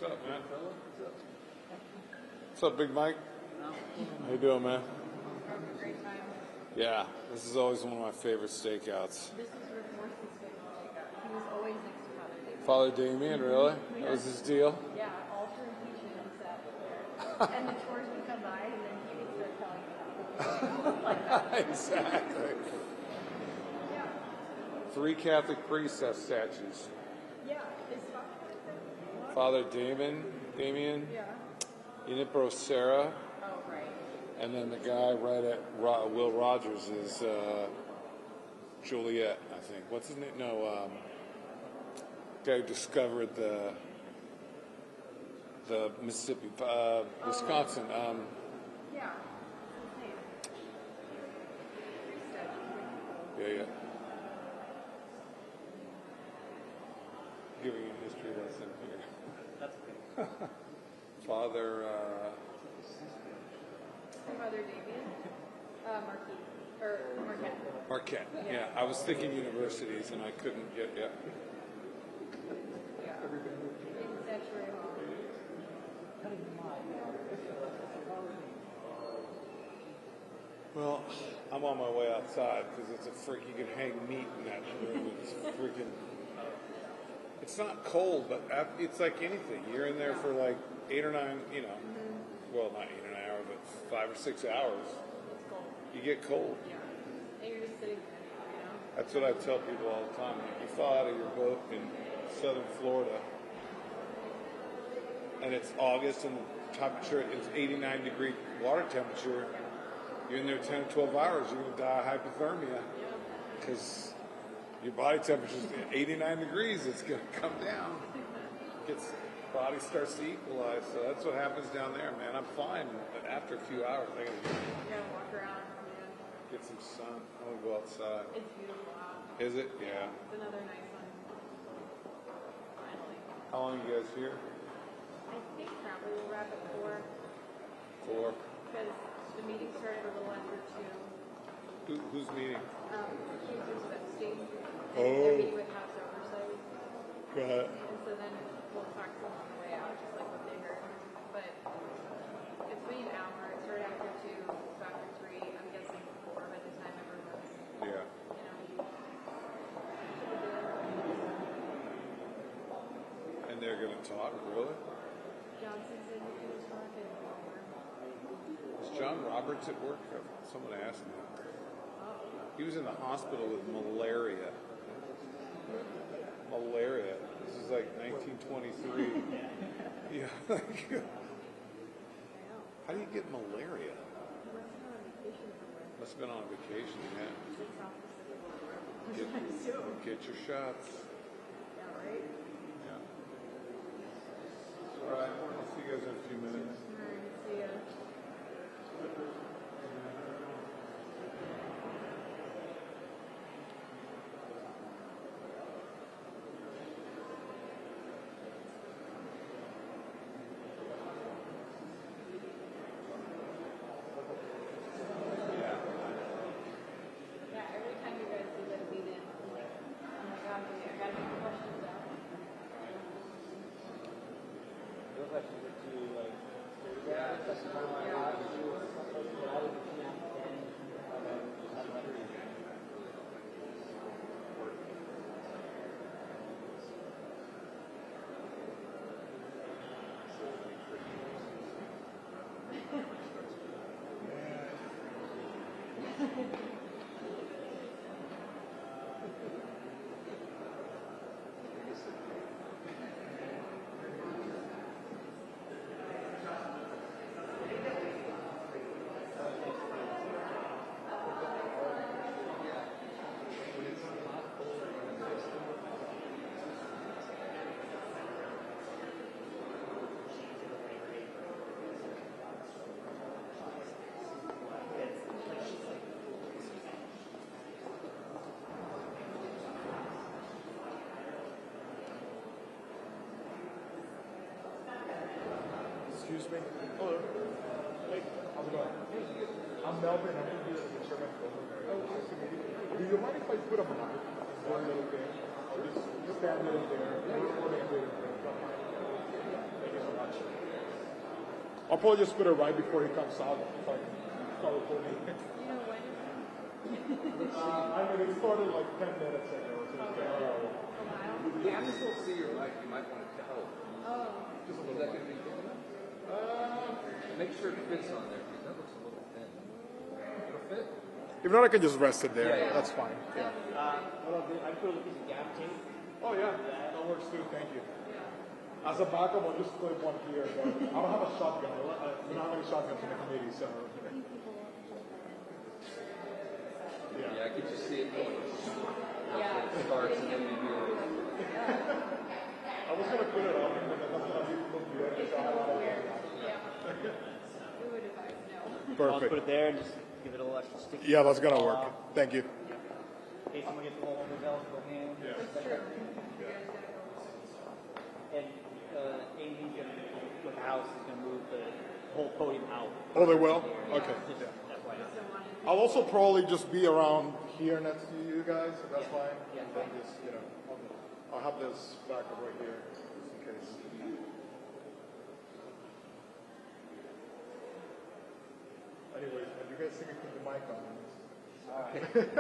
What's up, man? What's up, Big Mike? How you doing, man? Having a great time. Yeah, this is always one of my favorite stakeouts. This is Rick Morris's favorite takeout. He was always next to Father Father David. Damien, really? That was his deal? Yeah, altar and teaching and sat there. And the chores would come by, and then he would start telling you how. Like that. Exactly. Yeah. 3 Catholic priests have statues. Yeah. Is Father Father Damien, Yeah. Inipro Sarah, Oh, right. and then the guy right at Will Rogers is Juliet, I think. What's his name? No, guy who discovered the Mississippi, Wisconsin. Yeah. His name. Yeah. Giving you a history lesson here. That's okay. Father, Father Damien. Marquis. Or Marquette. Marquette. Yeah, I was thinking universities and I couldn't get, Yeah. In Statuary Hall. Well, I'm on my way outside because it's a freak. You can hang meat in that room. It's freaking. It's not cold, but it's like anything. You're in there for like 8 or 9, well, not 8 or 9 hours, but 5 or 6 hours. It's cold. You get cold. Yeah. And you're just sitting there, That's what I tell people all the time. Like, you fall out of your boat in southern Florida, and it's August, and the temperature is 89-degree water temperature. You're in there 10 or 12 hours, you're going to die of hypothermia because your body temperature is 89 degrees. It's going to come down. Body starts to equalize. So that's what happens down there, man. I'm fine, but after a few hours, I got to walk around. get some sun. I want to go outside. It's beautiful out. Is it? Yeah. It's another nice one. Finally. How long are you guys here? I think probably we'll wrap at 4 4. because the meeting started a little after 2. Who's meeting? Accusers of Epstein. Oh. They're meeting with House Oversight. Got it. And so then we'll talk to them on the way out, just like what they heard. But it's been an hour. It started after 2, so after 3. I'm guessing 4 by the time everyone's, Yeah. And they're going to talk, really? Johnson's in the news market. Is John Roberts at work? Someone asked me. He was in the hospital with malaria. Malaria. This is like 1923. Yeah. How do you get malaria? Must have been on vacation, yeah. Get your shots. Yeah, right? Yeah. All right. I'll see you guys in a few minutes. All right, see ya. Yeah, every time you guys do that meet in, I'm like, oh my god, I gotta get the questions out. Excuse me. Hello. Hey, how's it going? I'm Melvin. I'm going to be the chairman. Do you mind if I put up one little thing? I'll just stand in there. I'll probably just put it right before he comes out. So I can start recording. You know when it's I mean, it started like 10 minutes ago. So it's been a while? Yeah, I'm still see your life. You might want to tell. Oh. just a Is little that bit. going to be good enough? Make sure it fits on there because that looks a little thin. It'll fit. If not, I can just rest it there. Yeah, yeah. That's fine. Yeah. What I'll do, I put a piece of gap tape. Oh, yeah. That works too. Thank you. As a backup, I'll just clip one here. But I don't have a shotgun. We don't have any shotguns in the committee, so. Yeah, I could just see it going. Yeah. It starts and then you do it. I was going to put it on, but that's going to be look weird. It's gonna look weird. Yeah. We would advise no. I'll Perfect. put it there and just give it a little extra sticky. Yeah, that's going to work. Thank you. In case someone gets a little overzealous with their hand. Yeah. It's true. You guys gotta go. And Amy's going to, with the house, is going to move the whole podium out. Oh, they will? Okay. Just FYI. Don't want it. I'll also probably just be around here next to you guys, if that's fine. Yeah. And then just, I'll have this backup right here, just in case. Anyways, man, you guys think I keep the mic on?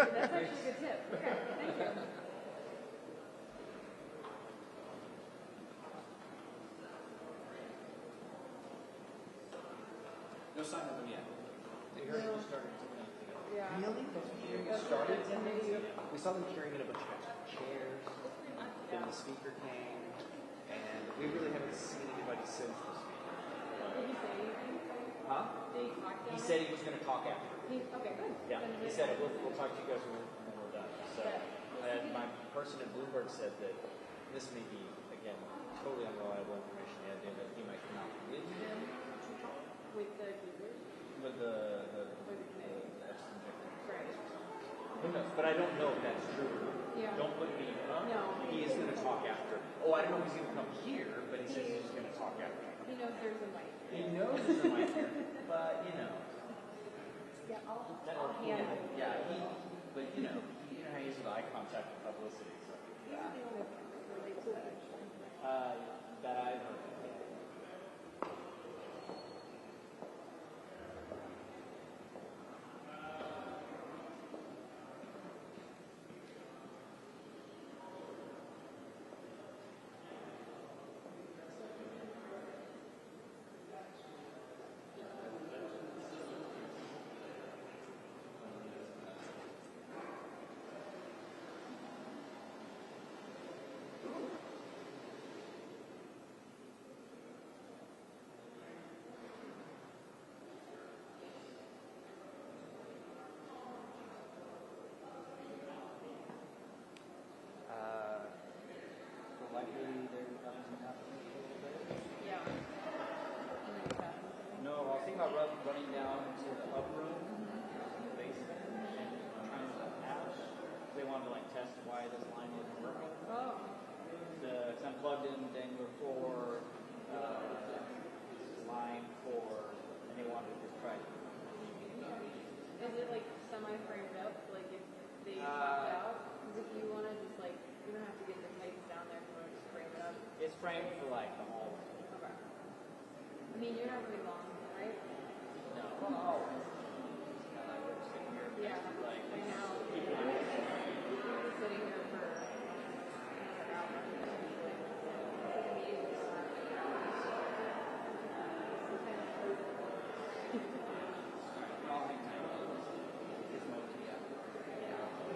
That's actually a good tip. Okay, thank you. No sign of them yet. They heard it started tonight. Yeah. Really? Hearing it started 10 minutes ago? We saw them carrying in a bunch of extra chairs. Then the speaker came. And we really haven't seen anybody since the speaker. Did he say anything? Huh? Did he talk to He us? said he was going to talk after. Okay, good. Yeah. Then He we're said good. we'll talk to you guys when we're done. So, and my person at Bloomberg said that this may be, again, totally unreliable information. The idea that he might come out with him to talk. With the users? With the Right. Who knows? But I don't know if that's true. Yeah. Don't put me up. No. He is going to talk after. Oh, I don't know if he's going to come here, but he says he's going to talk after. He knows there's a mic. He knows there's a mic here, but Yeah, I'll that, hand it. yeah, but you know how he is with eye contact and publicity. So. Yeah. Relate to that, actually. That I've heard. Likely there doesn't happen a little bit. Yeah. No, I was thinking about running down to the up room, the basement, and trying to ask. They wanted to test why this line wasn't working. Oh. Because I'm plugged in Dangler 4, line 4, and they wanted to just try to. Is it semi-framed up? Like if they popped out? Because if you want to just you don't have to get the pipes down there for just frame it up. It's framed for the hallway. Okay. I mean, you're not really long, right? No, well, we're sitting here. Yeah. I know. We're sitting here for another hour. For the meeting. I'll hang tight. It's mostly out.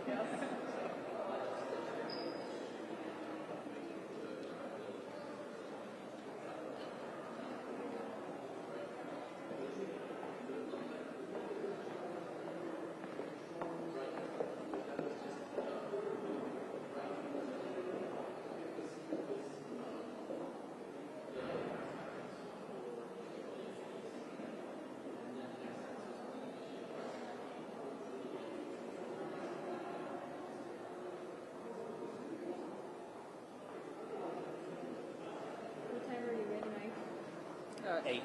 Yes. What time are you in, Mike? 8.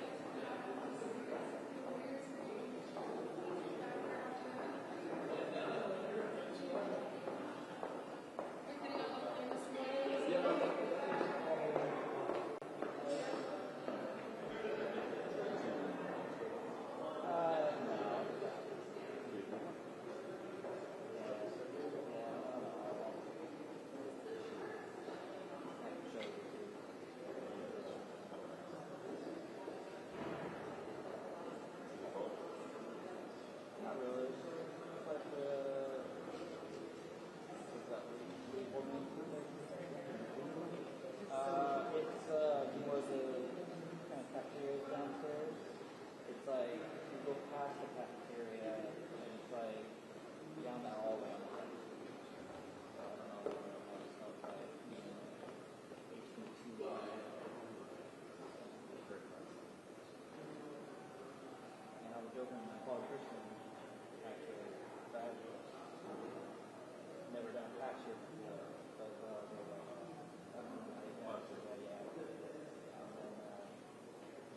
Paul Christian, actually. I've never done a tax year before, but they're like, I don't know how you guys do that yet. And then,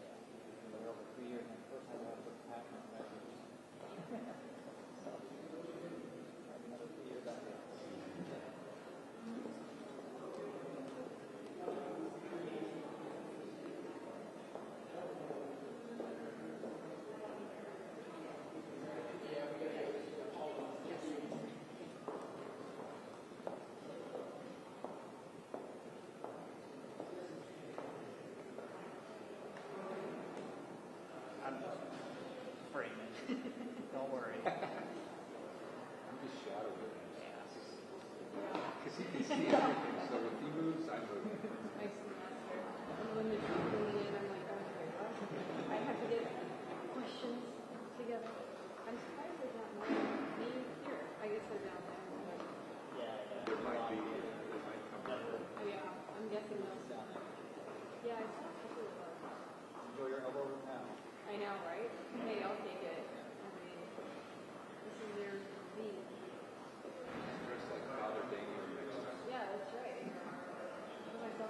yeah, been over 3 years, and the first time I had to put tax on my measures. So, probably another 3 years out there. I'm just framing. Don't worry. I'm just shadowing him. Because he can see everything, so if he moves, I move. My semester. And when they're bringing in, I'm like, okay, well, I have to get questions together. I'm surprised there's not more me here. I guess they're down there. Yeah, There might be, it might come up. Oh yeah, I'm guessing those down there. Yeah, I saw a couple of those. enjoy your elbow room now. I know, right? Hey, I'll take it. I mean, this is their me. Dressed like Father Damien next time. Yeah, that's right. What have I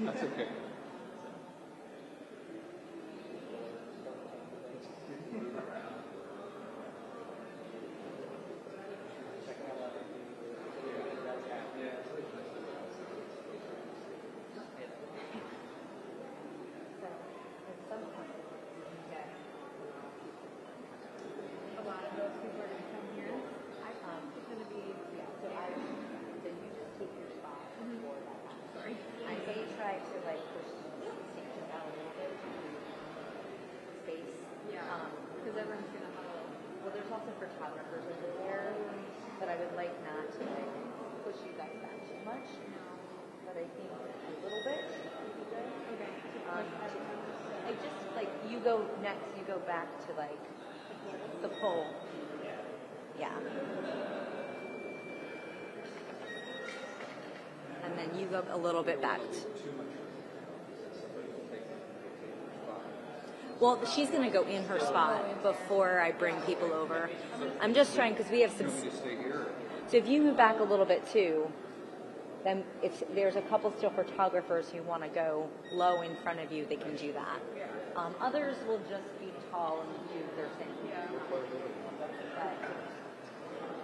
That's okay. So, at some point, you can get a lot of those people are going to come here. I think it's going to be, So you just take your spot for that. sorry. I may try to like push the distinctions out a little bit to space. Yeah, because everyone's going to huddle. Well, there's also photographers over there, but I would like not to like push you guys back too much. But I think a little bit would be good. Okay. I just like you go next. You go back to like the pole. Yeah. And then you go a little bit back. Well, she's going to go in her spot before I bring people over. I'm just trying because we have some. You stay here. So if you move back a little bit too, then if there's a couple still photographers who want to go low in front of you, they can do that. Others will just be tall and do their thing.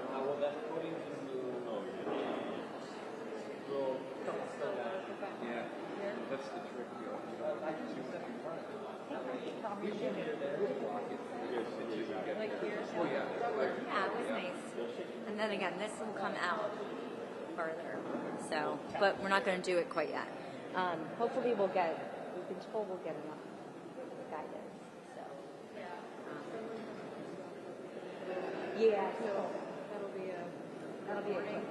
But, Well, that podium is Yeah. That's the trick. You don't want too much in front of it. Like here. Oh, yeah. yeah, it was nice. And then again, this will come out further. So, but we're not going to do it quite yet. Hopefully we've been told we'll get enough guidance. So, yeah, so That'll be a quick.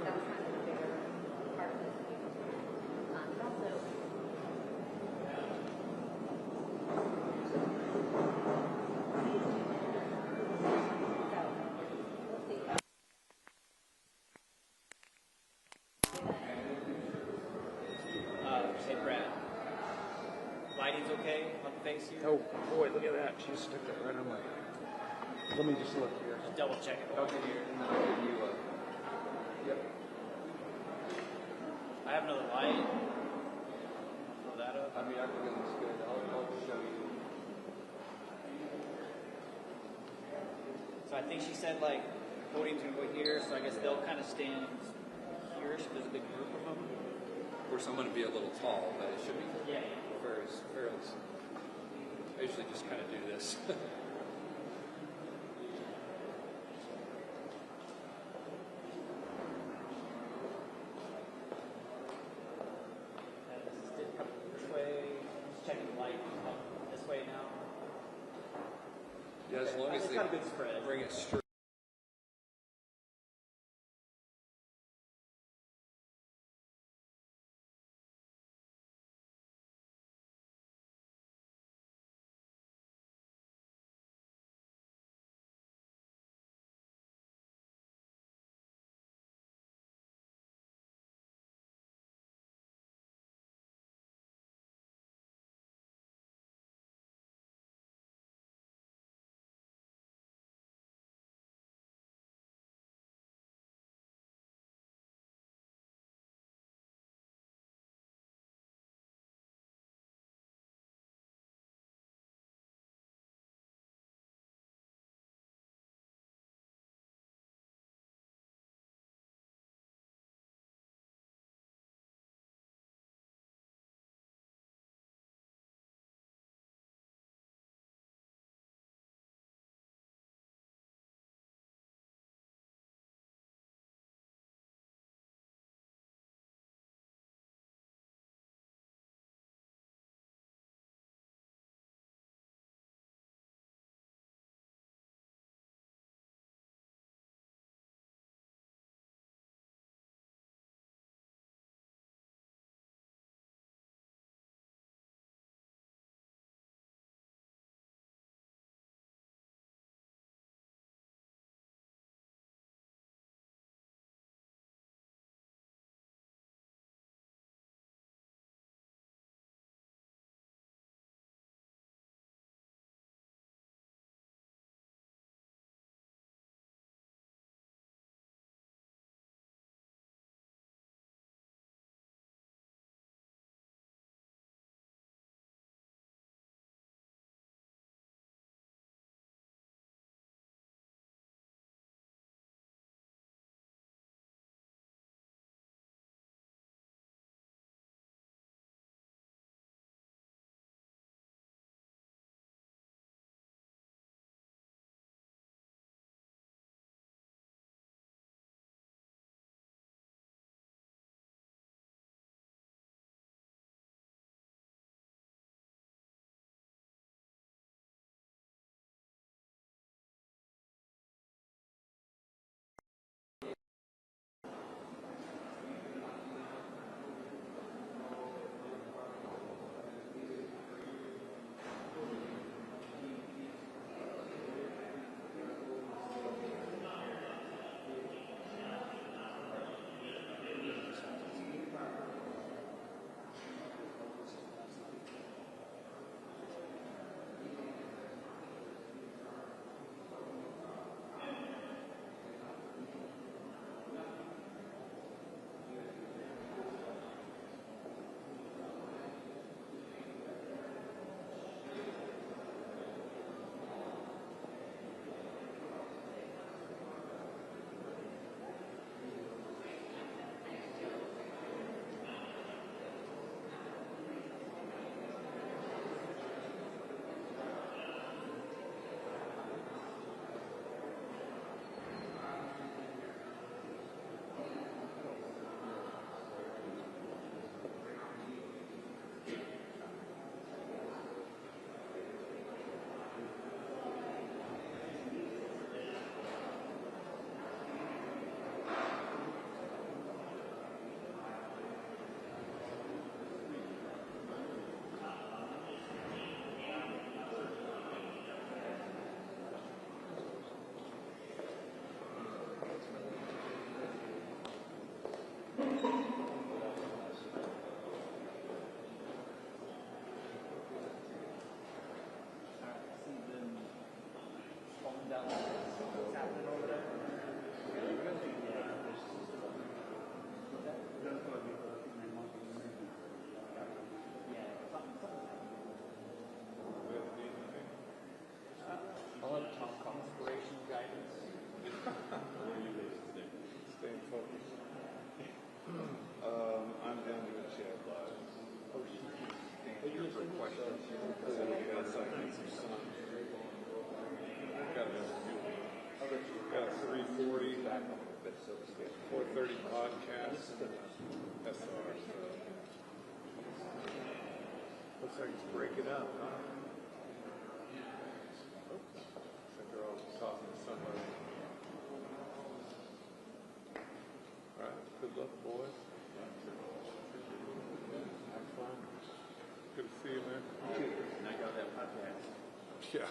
that was kind of the bigger part of this. And also, Hey Brad, lighting's okay on the face here? Oh boy, look at that. She stuck that right on my. Let me just look here. Just double check it. I'll give you, and then I'll give you yep. I have another light. Throw that up. I mean, I think it looks good. I'll show you. So I think she said like podium's gonna go here, so I guess they'll kind of stand here. So there's a big group of them. Of course, I'm going to be a little tall, but it should be fairly. I usually just kind of do this. This way. Just checking the light. This way now. Yeah, as long as It's they got a good spread. bring it straight. 4:30 podcast. SR. Looks like it's breaking up, huh? Oops. Looks like they're all talking to somebody. All right. Good luck, boys. Have fun. Good to see you, man. And I got that podcast. Yeah.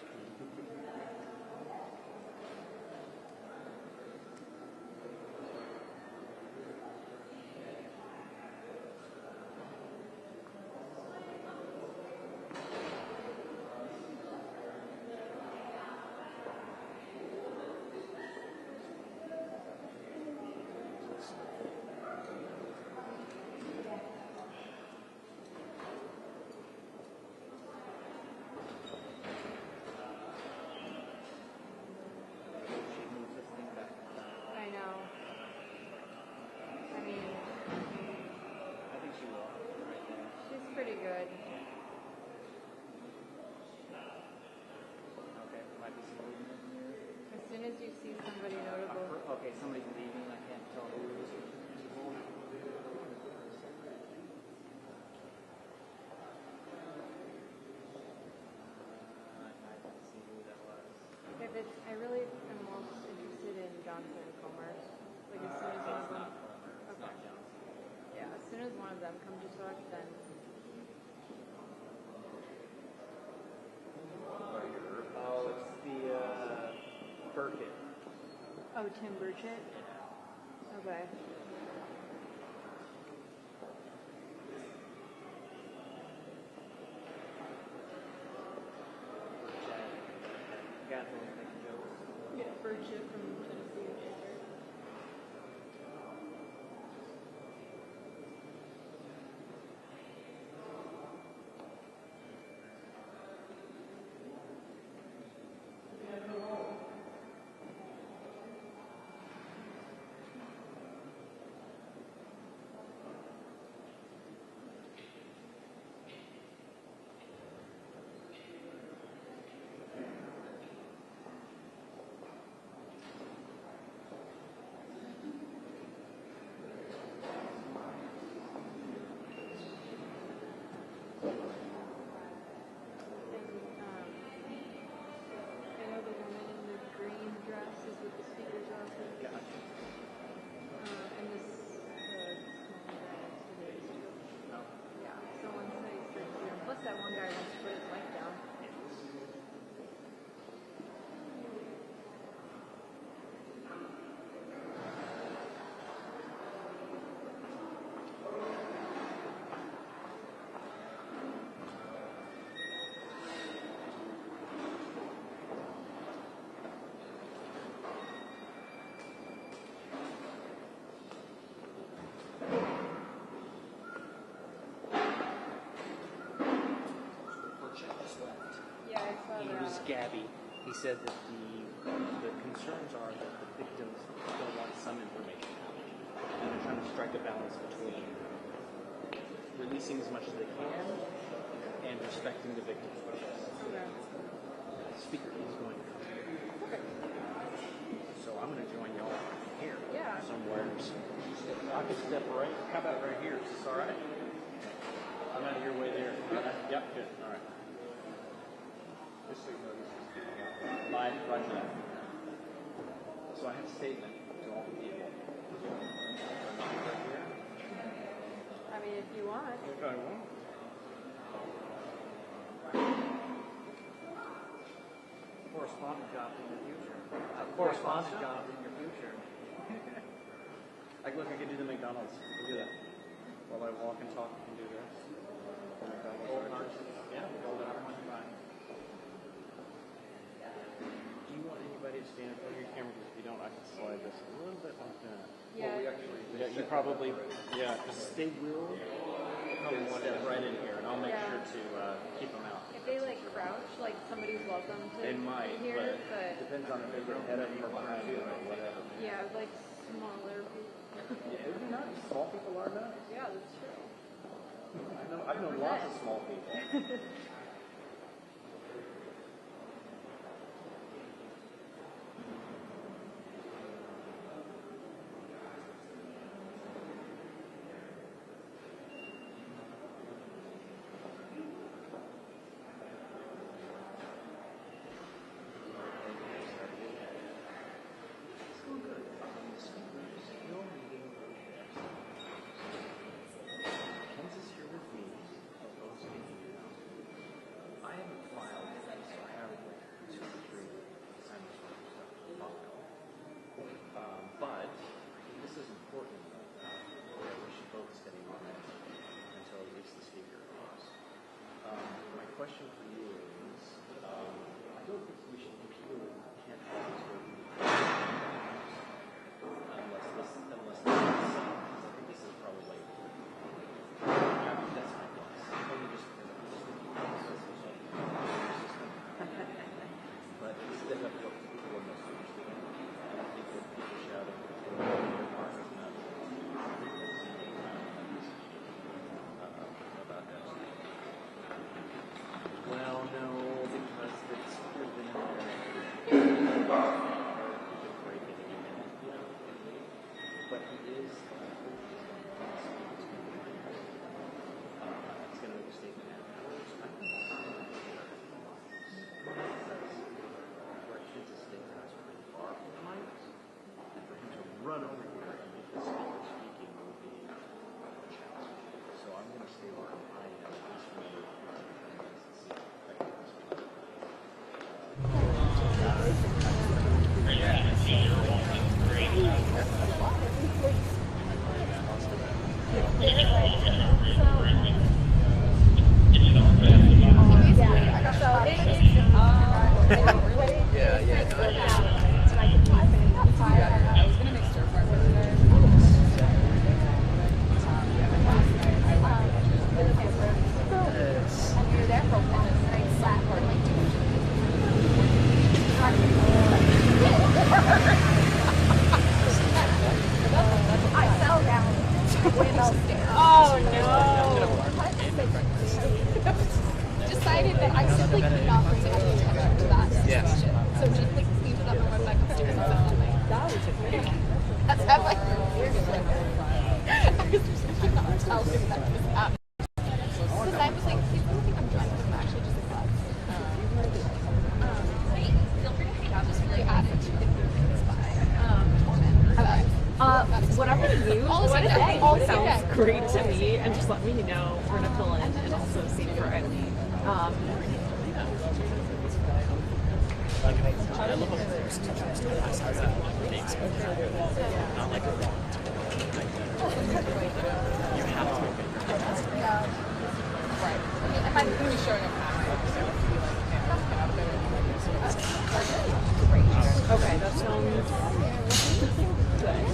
I know. I mean, I think she will. Right there. she's pretty good. Okay, might be some movement here. As soon as you see somebody notable, Okay, somebody's leaving. I can't tell who it is. I can see who that was. if it's, I really am most interested in Johnson and Comer. Like as soon as one of them, It's not Johnson. yeah, as soon as one of them come to talk, then Oh, it's the Burkett. oh, Tim Burchett. Okay. Got the one making jokes. Yeah, Burchett from Tennessee. I know the woman in the green dress is with the speaker's office. Gotcha. And this, the small guy next to me is too. No. Yeah, someone said he's sitting here. Plus that one guy wants to put his mic down. Burchett just left. Yeah, I saw He that. was Gabby. He said that the concerns are that the victims still want some information out. And they're trying to strike a balance between releasing as much as they can and respecting the victim's wishes. Okay. The speaker is going to come here. So I'm going to join y'all here Yeah. somewhere. I could step right. How about right here? Is this all right? I'm out of your way there. Yep, good. All right. Just so you know, this is live right now. So I have a statement to all the people. Right here. I mean, if you want. If I want. Correspondent job in your future. Correspondent job in your future. Like, look, I can do the McDonald's. Look at that. While I walk and talk, I can do this. The McDonald's right there. Yeah, hold it up. Do you want anybody to stand in front of your camera? Because if you don't, I can slide this a little bit like that. Yeah. Yeah, you probably, yeah, because they will come step right in here, and I'll make Yeah. sure to keep them out. If they like crouch, like somebody's welcome to They might, be here, but it depends on if they get head up or behind you or whatever. yeah, like smaller people. Yeah, isn't that small people are nice? Yeah, that's true. I've known lots of small people. is it's going to make a statement at hours. I think it's where kids are sitting there, it's pretty far from the mics. And for him to run over here and make the speaker speaking would be a challenge. So I'm going to stay where I am. Just for the decided that I simply could not bring any attention to that situation. So just like cleaned it up and went back upstairs and said nothing. That's I'm like, weird. I could not tell him that was happening. Because I was like, people don't think I'm trying to actually just like that. Wait, feel free to hang out. Just really add it to the things by whatever you all want to day. say All sounds day. great to me, and just let me know. We're gonna fill in and also see for it. Right. If I'm going to be showing up now, Okay, that sounds good.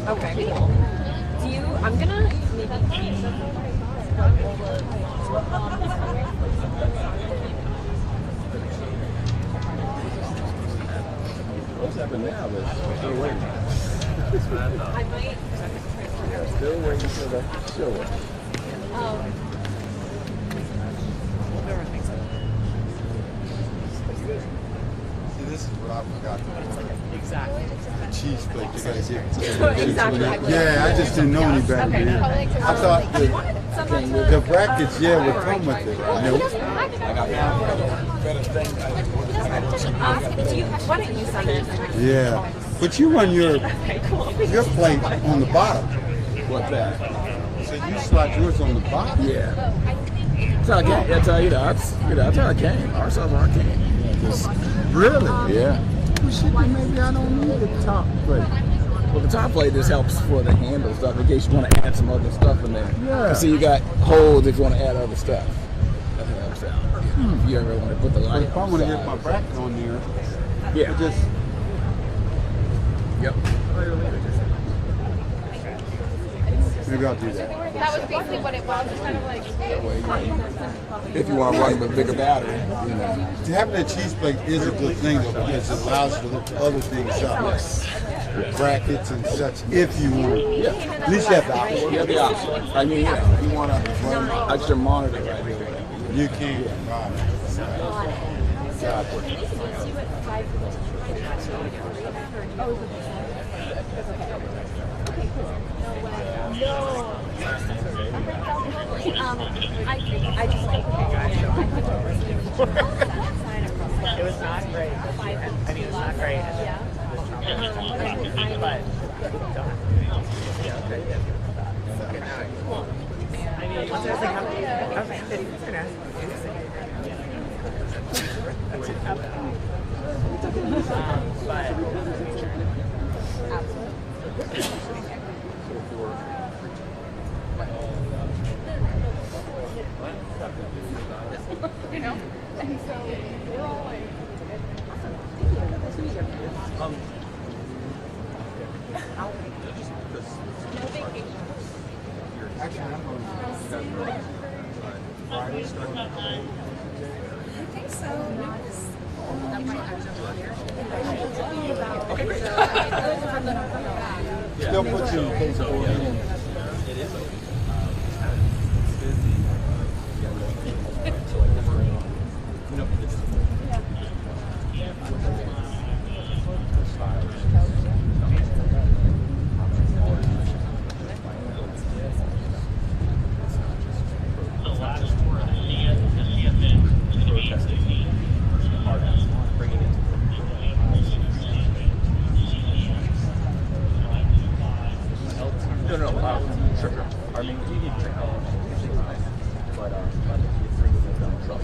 Okay, cool. Do you? I'm gonna maybe change all What's happening now? But still waiting. I might. Still waiting for the show. See, this is what I forgot. Exactly. The cheese plate, you gotta get. Exactly. Yeah, I just didn't know any better. Okay. Man. I thought the brackets, yeah, would come with it. Why don't you sign it? Yeah, but you run your plate on the bottom. What's that? So you slot yours on the bottom. Yeah. That's how I came. That's how that's how I came. Our stuff came. Really? Yeah. Well, shit, then maybe I don't need the top plate. Well, the top plate just helps for the handle stuff in case you want to add some other stuff in there. Yeah. So you got holes if you want to add other stuff. That's what I'm saying. If you ever want to put the But light if I want to get my bracket on there, yeah. I just. Yep. Maybe I'll do that. that was basically what it was. It's kind of like, If you want to run with a bigger battery, you know. Having a cheese plate is a good thing though because it allows for the other things up. Brackets and such if you want. Yeah. At least you have the option. You have the option. I mean, yeah, if you want to run extra monitor right here, whatever. You can. Right. I just like it was not great. I mean, it was not great. Yeah. But I mean, once I was like, I was like, he's gonna ask you know, and so we're all like, no vacation. Actually, I'm going to. I think so. Still put you in case for it. No. Sure. I mean, you need technology. But it's really done so.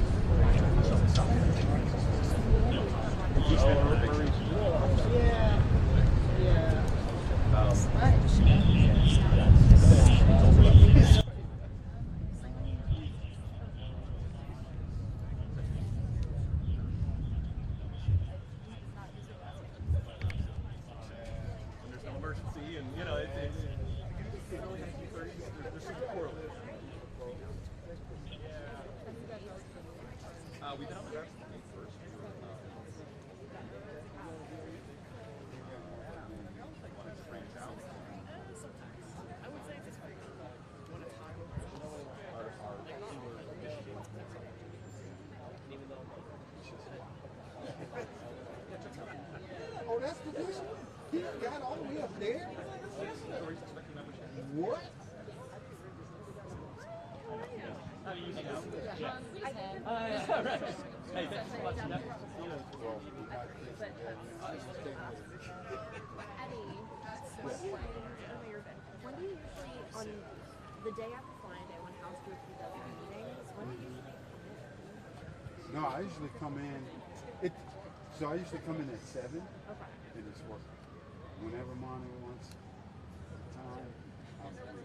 There's no emergency, and you know, it's early 1930s. There's some correlation. We've been on the rest of the first. Oh, that's the vision? He got all the way up there? What? Hey, thanks so much. Eddie, when do you usually, on the day after flying day, when House group does their meetings, when do you usually come in? No, I usually come in. So I usually come in at 7 and it's work. Whenever Monica wants time, I'm free.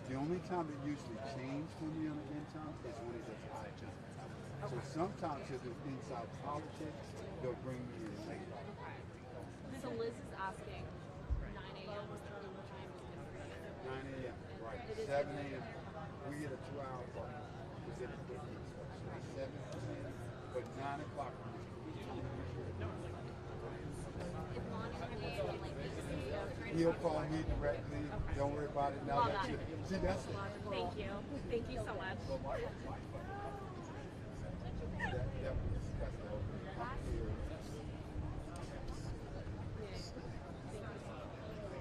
The only time it usually changes for me on the in time is when it does IT. So sometimes if it's inside politics, they'll bring me in late. So Liz is asking 9 a.m. was the only time is good for you. 9 a.m. Right. 7 a.m. We get a 2-hour break. We get a 7 a.m. But 9 o'clock. If Monica needs like this, He'll call me directly. Don't worry about it now. Love that. See, that's it. Thank you. Thank you so much.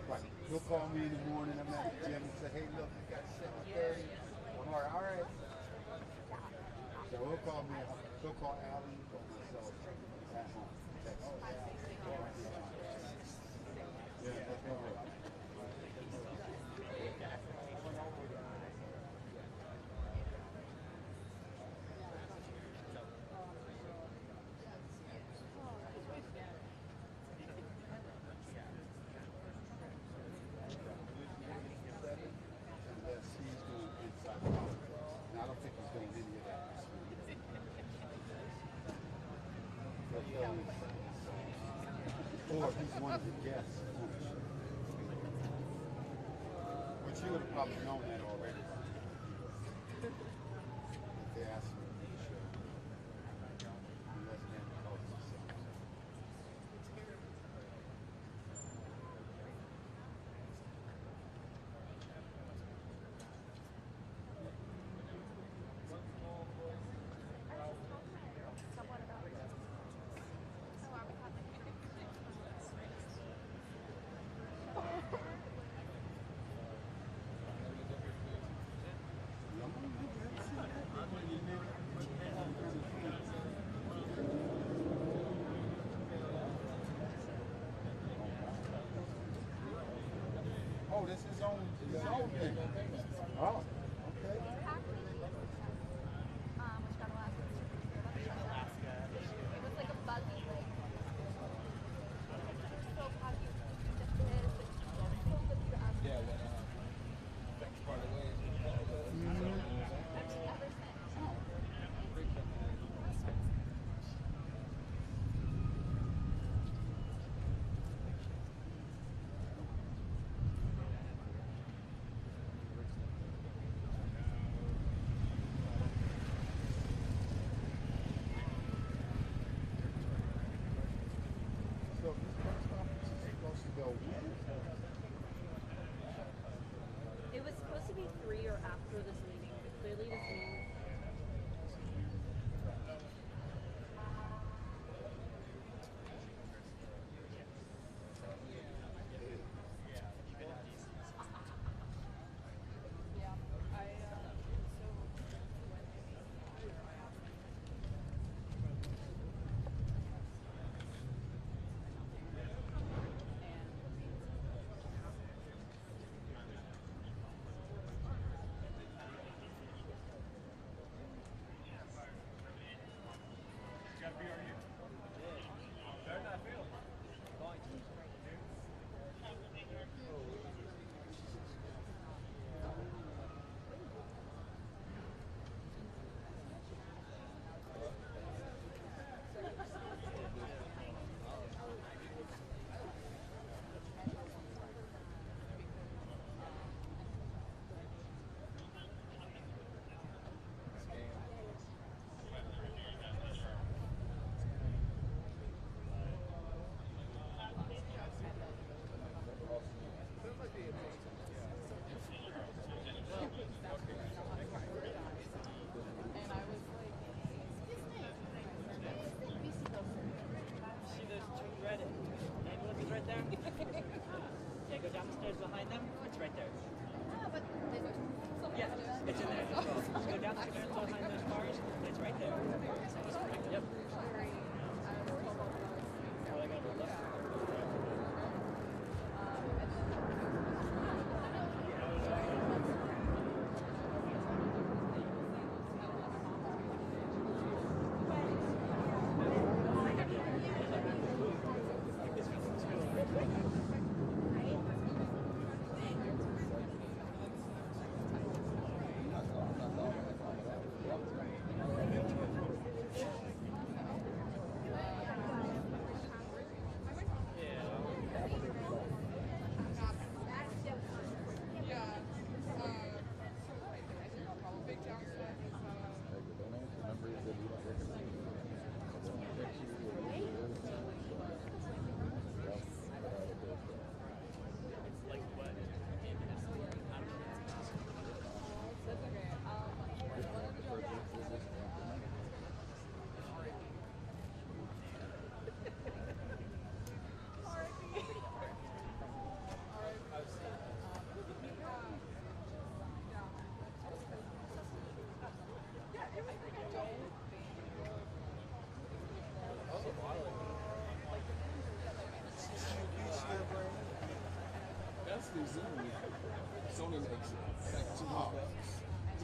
Right. He'll call me in the morning. I'm at the gym and say, hey, look, you got 7:30. I'm all right. So he'll call me. He'll call Allie or myself at home. Text. Yeah, that's no way. Or he's one of the guests on the show. Which you would have probably known that already. If they asked me to the show. Unless they hadn't called themselves. Oh, this is his own thing. Oh, okay. It was like a buggy, like, so happy to Yeah, when next part of the way is So this press conference is supposed to go when? It was supposed to be 3 or after this meeting, but clearly this meeting.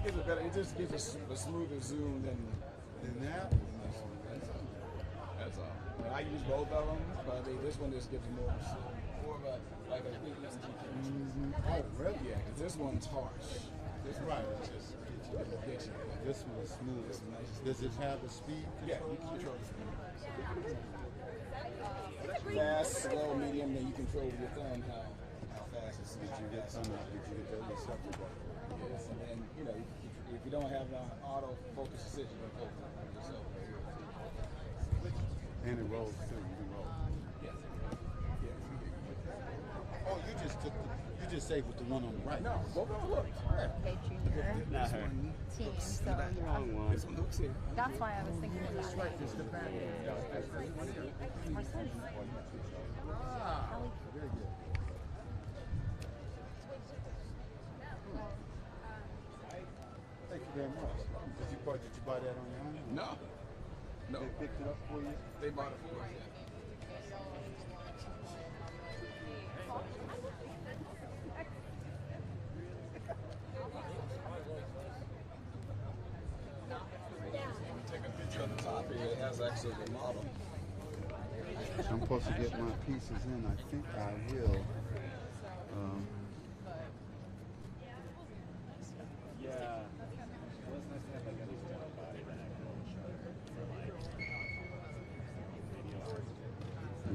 gives a better. It just gives a smoother zoom than that. That's all. And I use both of them, but I mean, this one just gives more of a like a weakness. Oh, really? Yeah, because this one's harsh. This one just gets you. This one is smooth. Does it have a speed control? Yeah, you can control the speed. Fast, slow, medium, then you control with your thumb how fast it's. Did you get that yourself? Yes, and then if you don't have an auto focus decision, you can focus on yourself. And it rolls too. You can roll. Yes. Oh, you just saved with the one on the right. No, both of them look. Okay, junior Not her. team. So This one hooks here. that's why I was thinking of that. Right, it's the back. Ah, very good. Thank you very much. Did you buy that on your own? No. No. They picked it up for you? They bought it for us. Take a picture of the top here. It has actually the model. I'm supposed to get my pieces in. I think I will.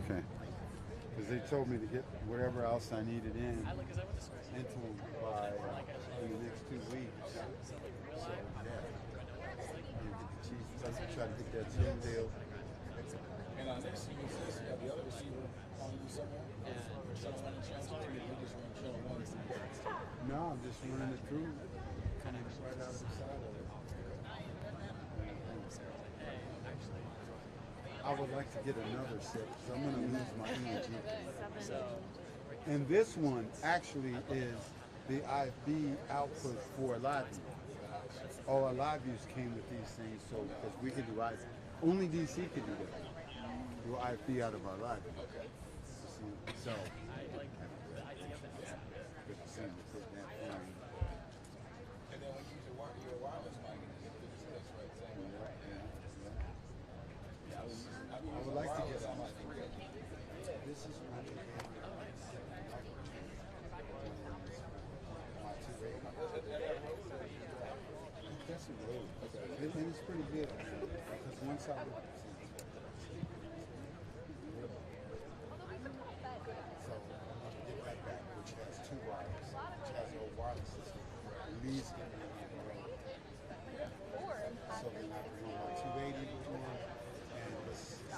Okay. Because they told me to get whatever else I needed into by in the next 2 weeks. So yeah. Try to get that Zoom deal. And next year, the other receiver on you somewhere? No, I'm just running it through. Kind of right out of the side of it. I would like to get another set because I'm going to lose my energy. And this one actually is the IFB output for live view. All our live views came with these things, so because we could do only DC could do that. Do IFB out of our live view. So. And then when you use your wireless mic, it's right there. I would like to get on my This is my that's a road. And it's pretty good because once I so get that back, which has 2 wires, which has no wireless system, leads get me on the road. So then I bring on my 280 with one and the 6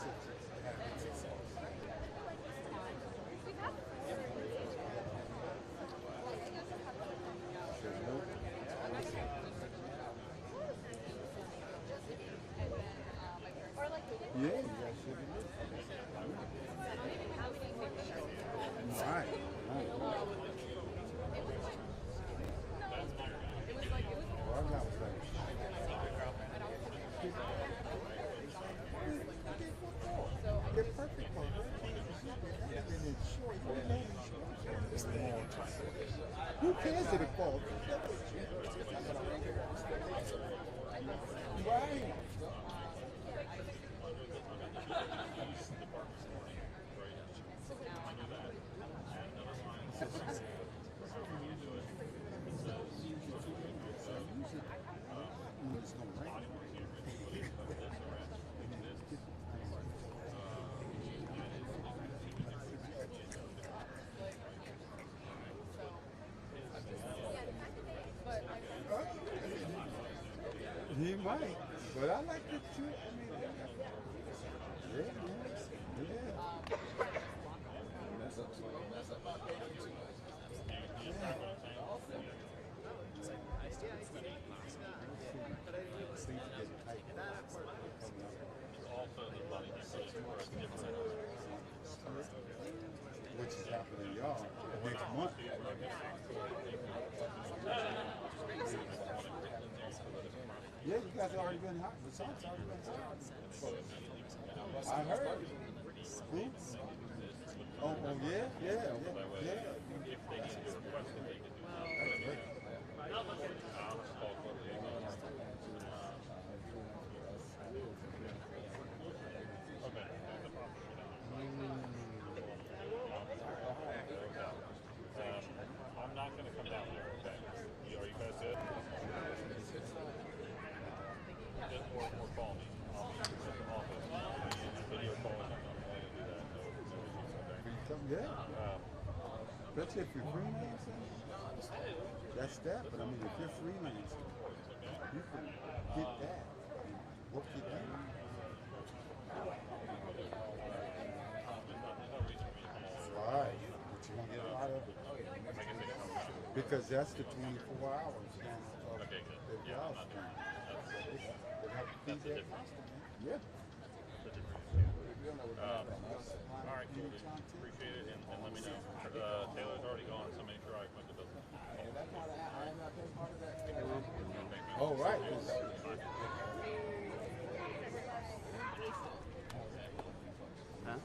have it. Yeah, you guys should be good. Right. Well, that was like, they're perfect for who cares if it falls? Right. He might, but I like it too. I mean, yeah. Which is happening, y'all, next month. Yeah, you guys already been hot. The song's already been hot. I heard. Who? Oh, yeah. That's great. or call me. Video call or something. I'm willing to do that. No issues. Something good? Especially if you're freelancing. That's that, but I mean, if you're freelancing, you can get that and book it in. Right, but you're gonna get a lot of it. Because that's the 24 hours now of the job stream. They have to feed that customer. Yeah. All right, cool. Appreciate it, and let me know. Taylor's already gone, so make sure I put the business. Oh, right. Huh?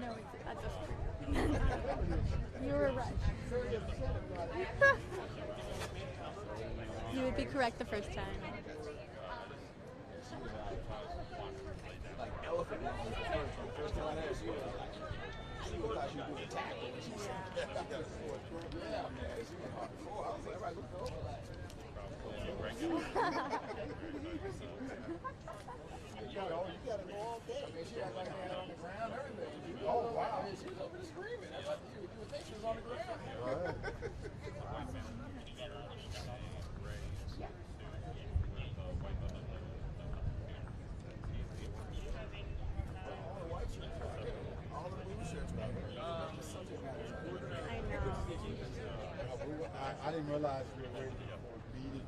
No, I just. You were right. You would be correct the first time. Like elephant arms. First time I asked you, she thought she was doing a tackle. And she said, yeah, man. She was hard before. I was like, everybody look over that. You got to go all day. I mean, she had like hand on the ground, everything. Oh, wow. She was over there screaming. You would think she was on the ground. Right. All the blue shirts back there. The subject matter is important. I didn't realize we were waiting for a meeting.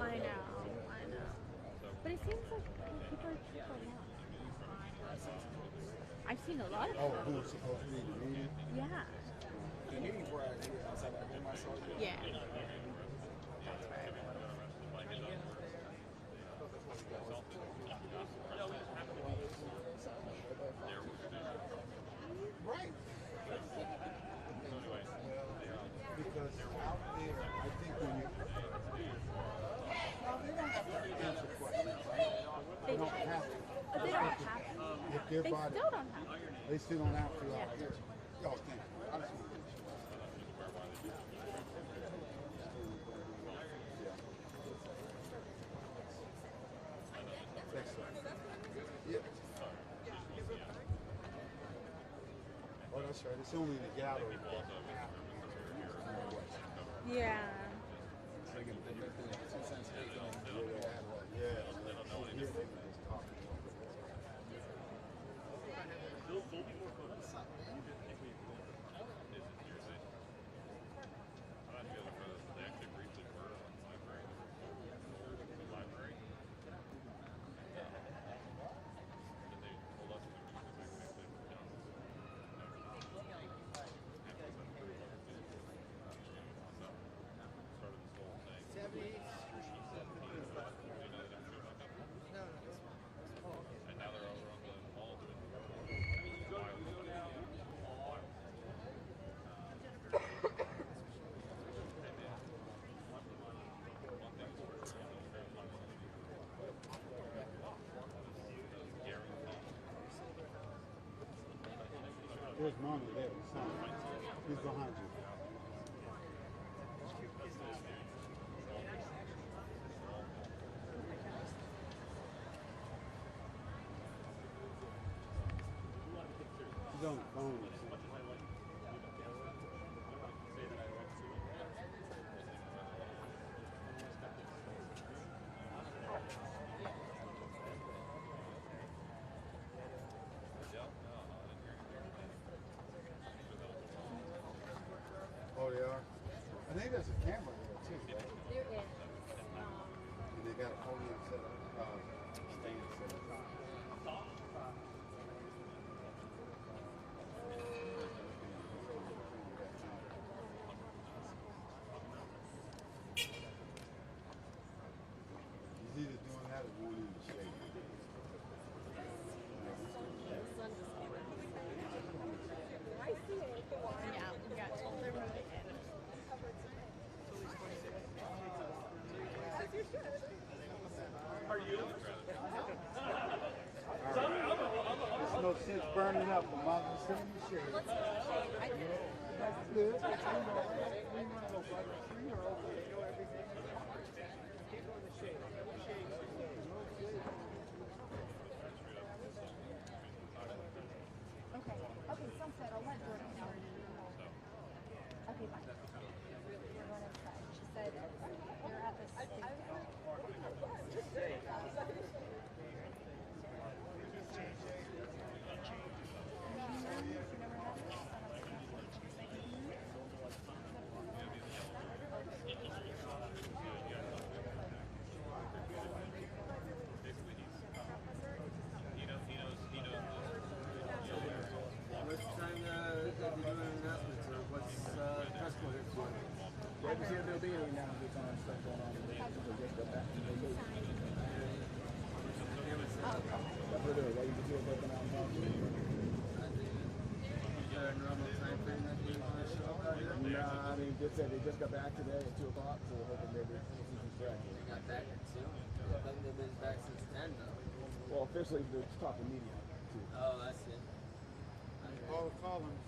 I know. But it seems like people are trickling out. I've seen a lot of Oh, them. who was supposed to be the meeting? Yeah. The meetings were out here outside of the myself. Yeah. Right. Because out there, I think when you... Well, they don't have to answer questions, right? They don't have to. But they don't have to. If their They body... still don't have to. They still don't have to out here. Oh, thank you. I just want to make sure. Yeah. Oh, that's right. It's only the gallery. Yeah. There's Mama there. He's behind you. She's on the phone or something. Oh, they are? I think there's a camera there too, right? There is. And they got a podium set up, stand set up. He's either doing that or going in the shade. Yeah, we got older moving in. Are you? know, shit's burning up. I'm out of the shade. That's good. Okay, sounds good. I'll let Jordan know. Okay, fine. We're going inside. She said you're at this. Nah, I mean, just said they just got back today at 2 o'clock, so we're hoping maybe it's correct. They got back at 2? I think they've been back since 10, though. Well, officially, they're talking media, too. Oh, that's it. All the columns.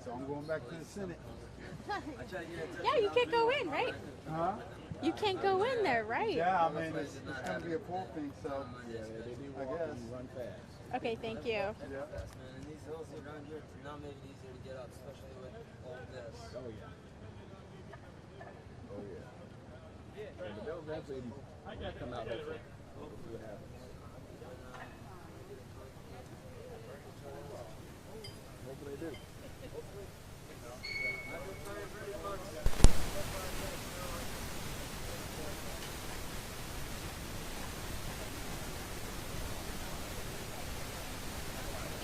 So I'm going back to the Senate. Yeah, you can't go in, right? Huh? You can't go in there, right? Yeah, I mean, it's going to be a poll thing, so Yeah, they do I walk guess. and run fast. Okay, thank you. Yeah. And these hills around here do not make it easier to get up, especially with all this. Oh, yeah. Oh, yeah. Yeah, but they'll eventually come out, hopefully. We'll see what happens. Hopefully they do.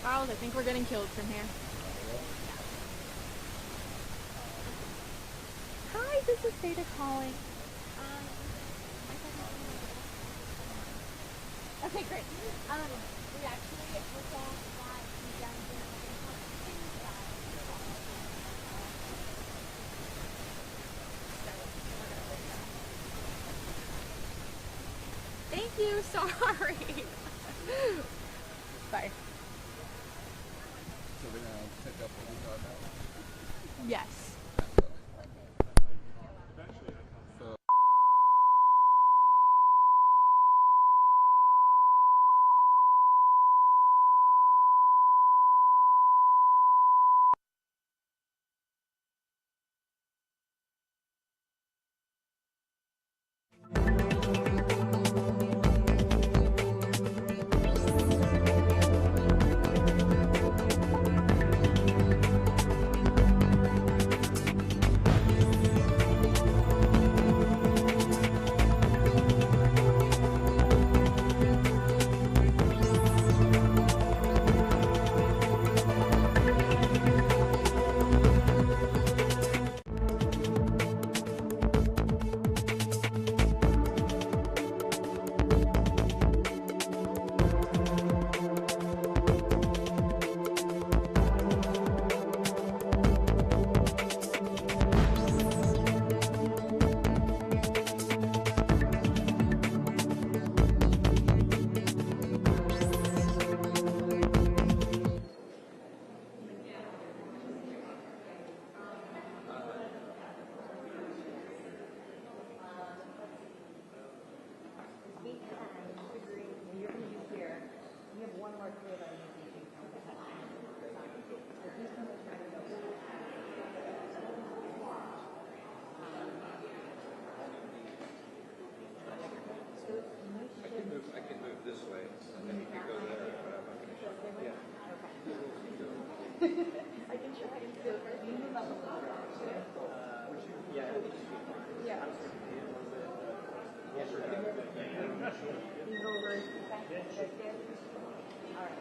Charles, I think we're getting killed from here. Hi, this is Theta calling. Okay, great. We actually were told that the young Thank you, sorry. Bye. So we're going to pick up what we talked about? Yes. I can move this way, and then you can go there, but I'm not going to show you. Yeah. I can try to you move up a little bit. Yeah. Yeah. Yes, sir. You go over. Okay. All right.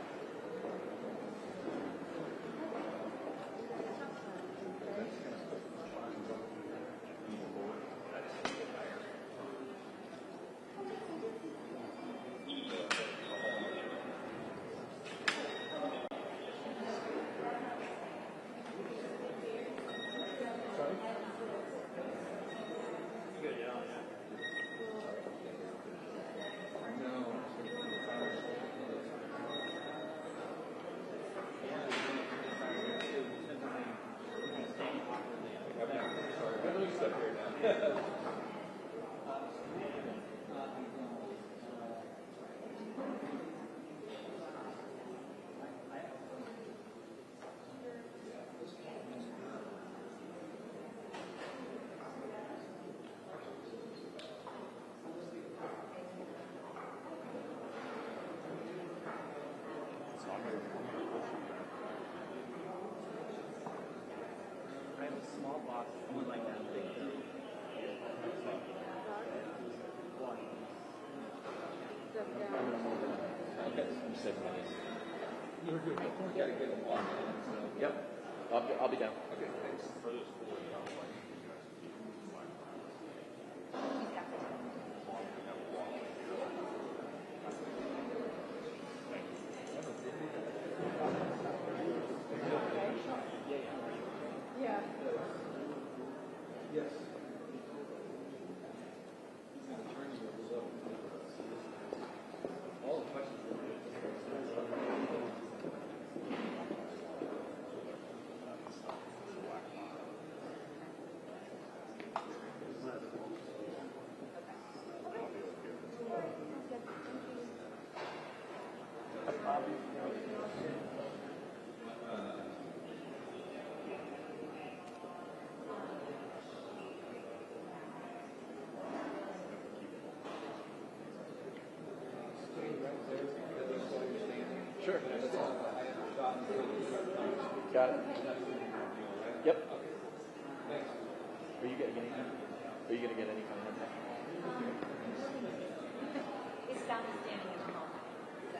Yep. I'll be down. Okay, thanks. Yeah. Yes. All the questions. Sure. Got it. Yep. Are you getting any? Are you going to get any kind of impact? It's down to standing in the moment. So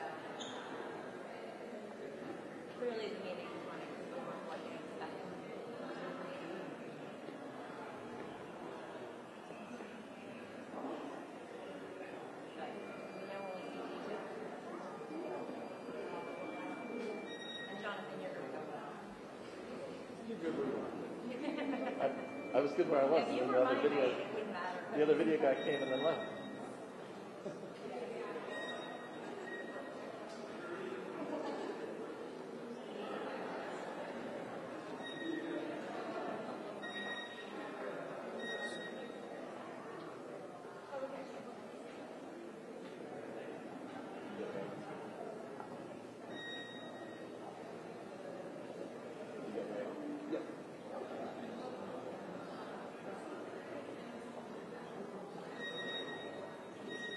clearly the meeting is running more like they expected. But we know what we need to. And Jonathan, you're going to go well. You're good where you are. I was good where I was. If you And were the other my video, height, it wouldn't matter. the other video guy came and then left.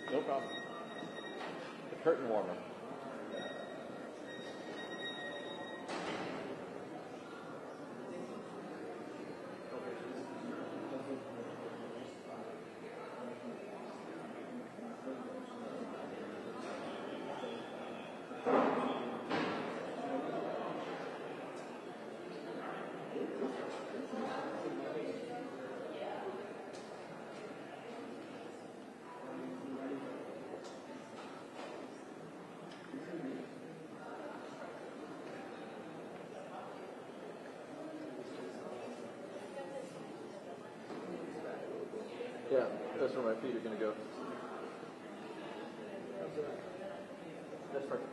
No problem. The curtain warmer. Yeah, that's where my feet are going to go. That's perfect.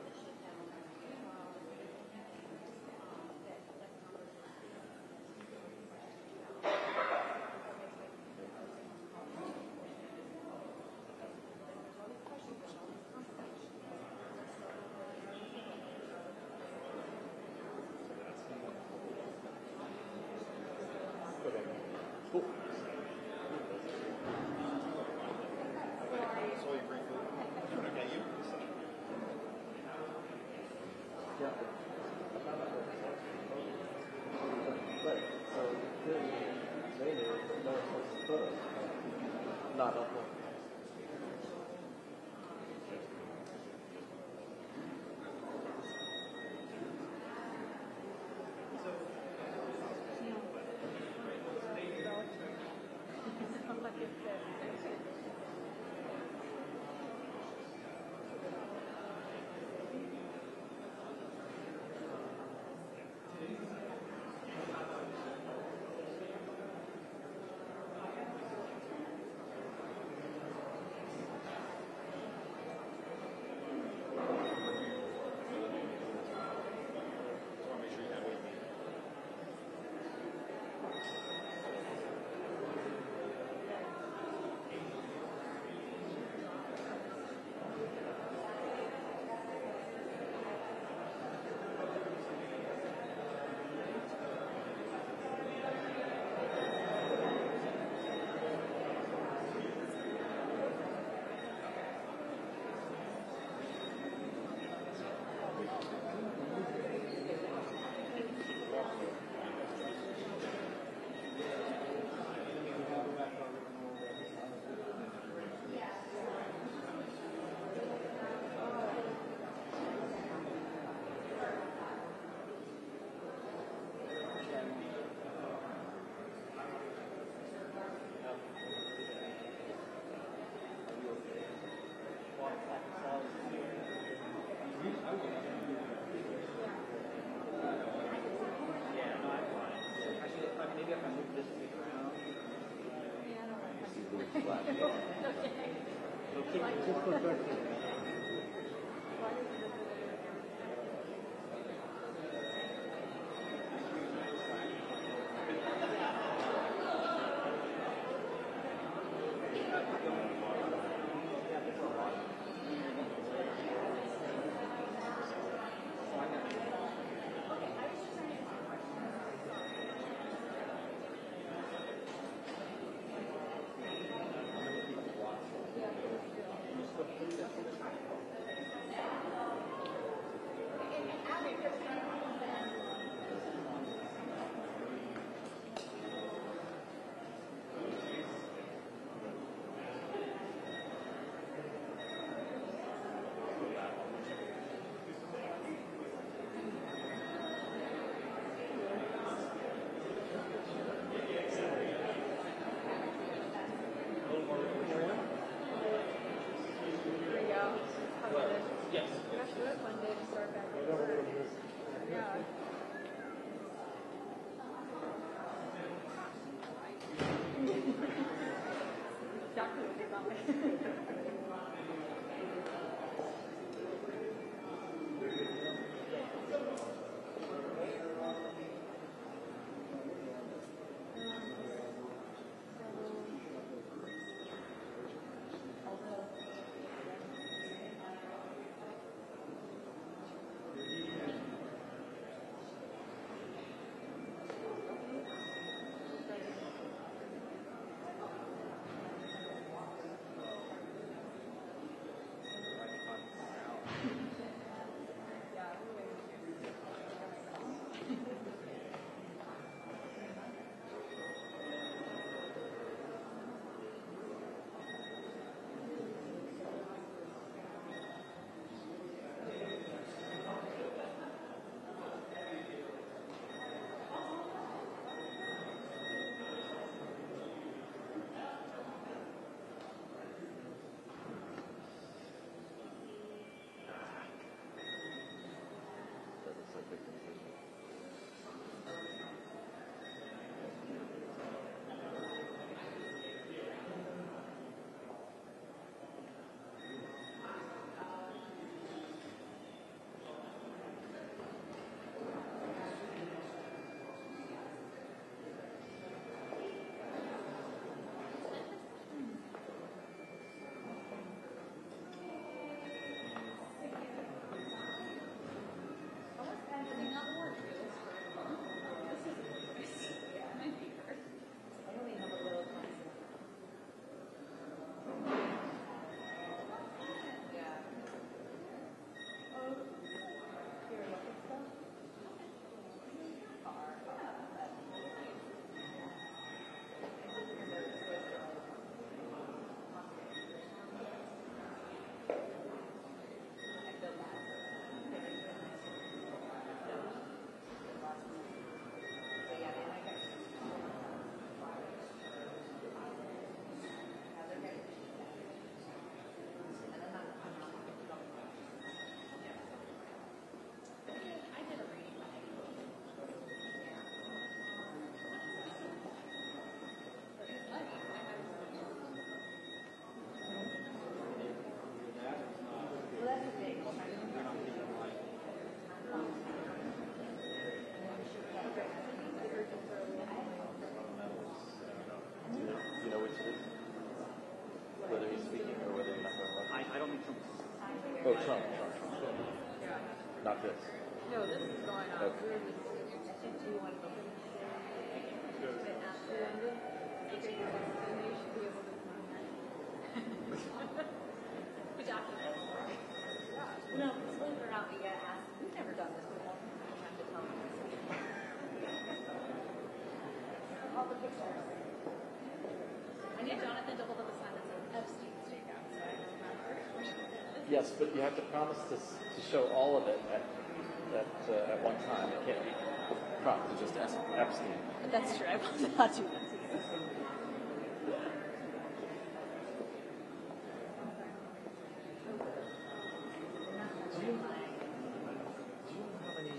Okay, cool. Yeah. Right. So this later is not supposed to photos. Not helpful. Oh, Trump. Not this. No, this is going on. Okay. We're just, do you want to go? After ended? Okay, then you should be able to come here. We document. No, because believe it or not, we get asked, we've never done this before. We have to tell them. All the pictures. I need Jonathan to hold up a sign that says Epstein Stakeout, so I don't remember. Yes, but you have to promise to show all of it at one time. It can't be promised to just Epstein. That's true. I will not do that. Do you know how many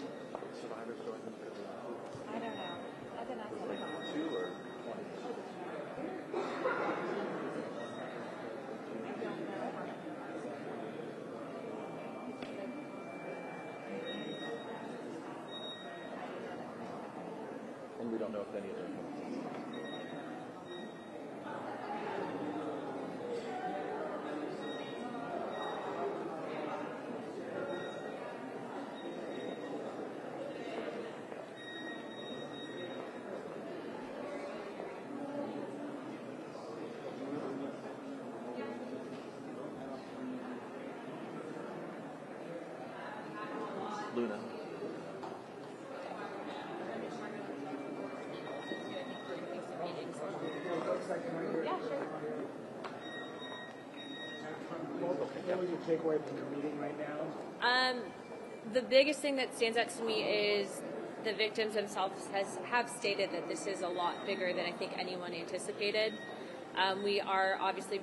survivors going into the I don't know. I didn't ask like 2 or 20? know if any of them. Luna. What was your takeaway from the meeting right now? The biggest thing that stands out to me is the victims themselves have stated that this is a lot bigger than I think anyone anticipated. We are obviously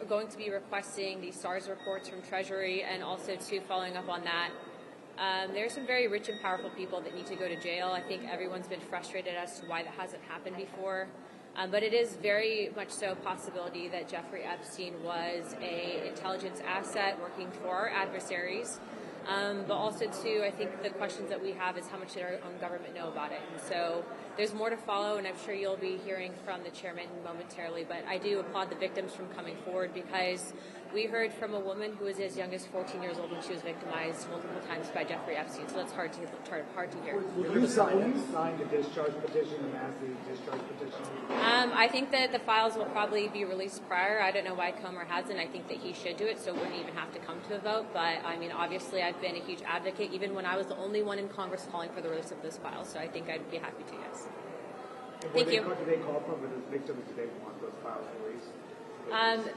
going to be requesting the SARS reports from Treasury, and also too following up on that. There are some very rich and powerful people that need to go to jail. I think everyone's been frustrated as to why that hasn't happened before. But it is very much so a possibility that Jeffrey Epstein was an intelligence asset working for our adversaries. But also, too, I think the questions that we have is how much did our own government know about it? And so there's more to follow, and I'm sure you'll be hearing from the chairman momentarily. But I do applaud the victims from coming forward, because we heard from a woman who was as young as 14 years old when she was victimized multiple times by Jeffrey Epstein. So that's hard to hear. Will you sign the discharge petition, the massive discharge petition? I think that the files will probably be released prior. I don't know why Comer hasn't. I think that he should do it, so it wouldn't even have to come to a vote. But, I mean, obviously I've been a huge advocate, even when I was the only one in Congress calling for the release of those files. So I think I'd be happy to, yes. Thank you. Do they call for the victims? Do they want those files released?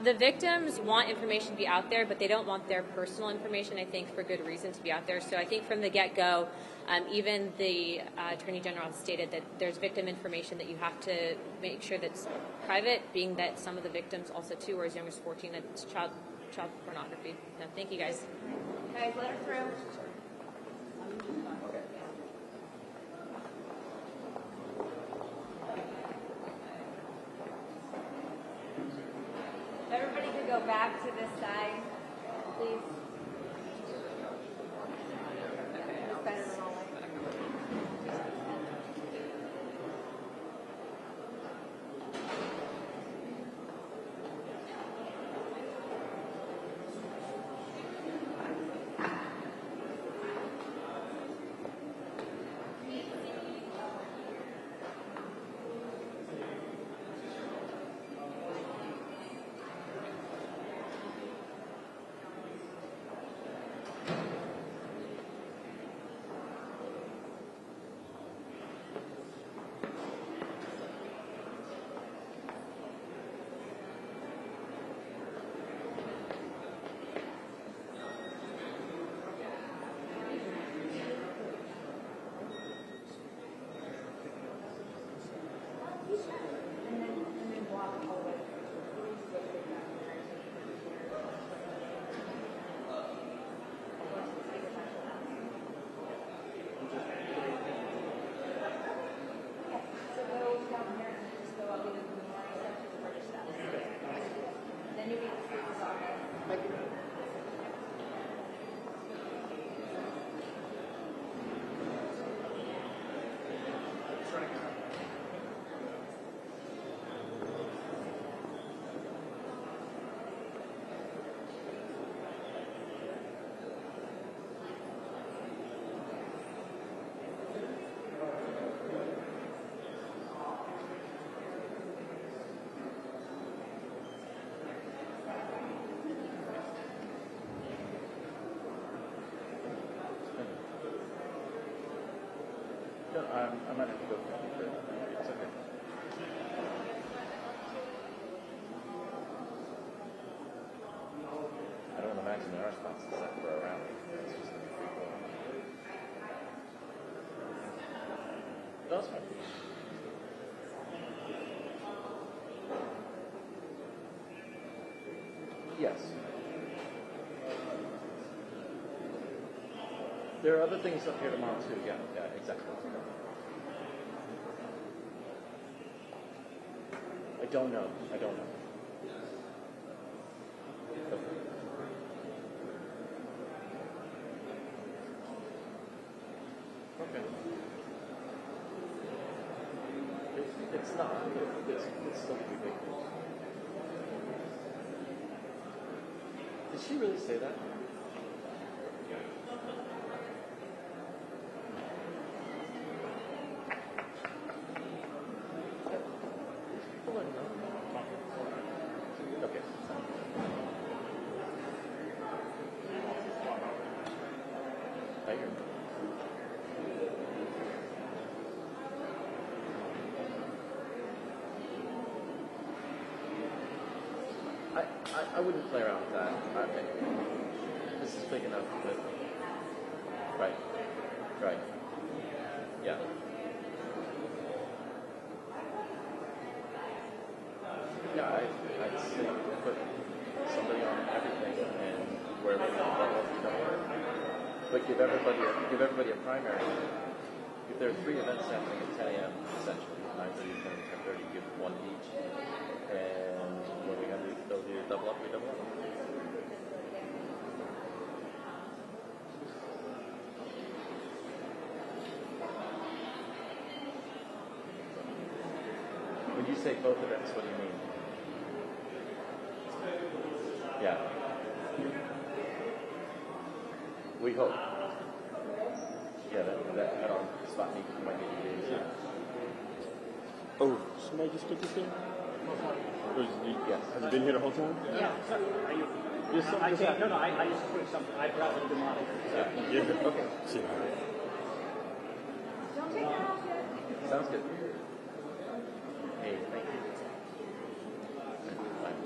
The victims want information to be out there, but they don't want their personal information, I think, for good reason to be out there. So I think from the get-go, even the Attorney General has stated that there's victim information that you have to make sure that's private, being that some of the victims also, too, are as young as 14. It's child pornography. So thank you, guys. Guys, let her through. Everybody could go back to this side, please. It's better than all. I might have to go for it. It's okay. I don't imagine there are spots set for a rally. It's just going to be free flow. Those might be. Yes. There are other things up here tomorrow too. Yeah, exactly. I don't know. Okay. Okay. it's still the victims. Did she really say that? Okay. I hear. I wouldn't play around with that. This is big enough that. Right. Right. Yeah. Yeah, I'd say put somebody on everything and wherever they go. But give everybody a primary. If there are 3 events happening at 10 a.m. essentially, 9:30, 10:30, give 1 each. And when we have the ability to double up, we double up. When you say both events, what do you mean? Yeah. We hope. Yeah, that head-on spot meet might get you days. Oh, somebody just put this in? Yes. Has it been here the whole time? Yeah. Are you? I just put something. I brought the Thematic. Yeah. Okay. See you. Don't take that off yet. Sounds good. Hey, thank you. Bye.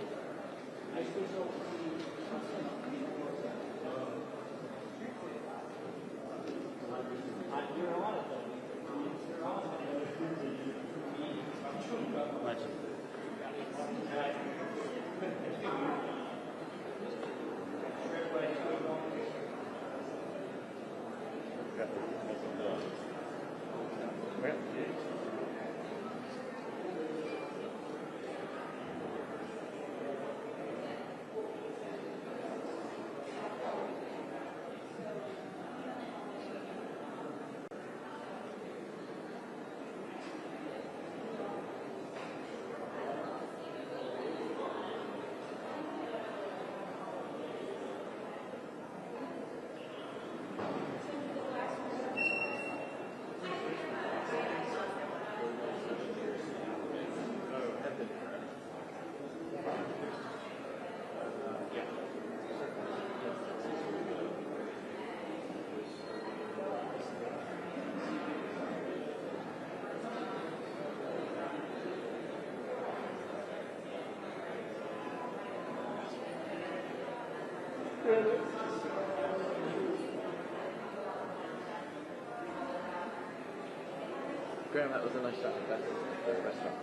Graham, that was a nice shot at that the restaurant.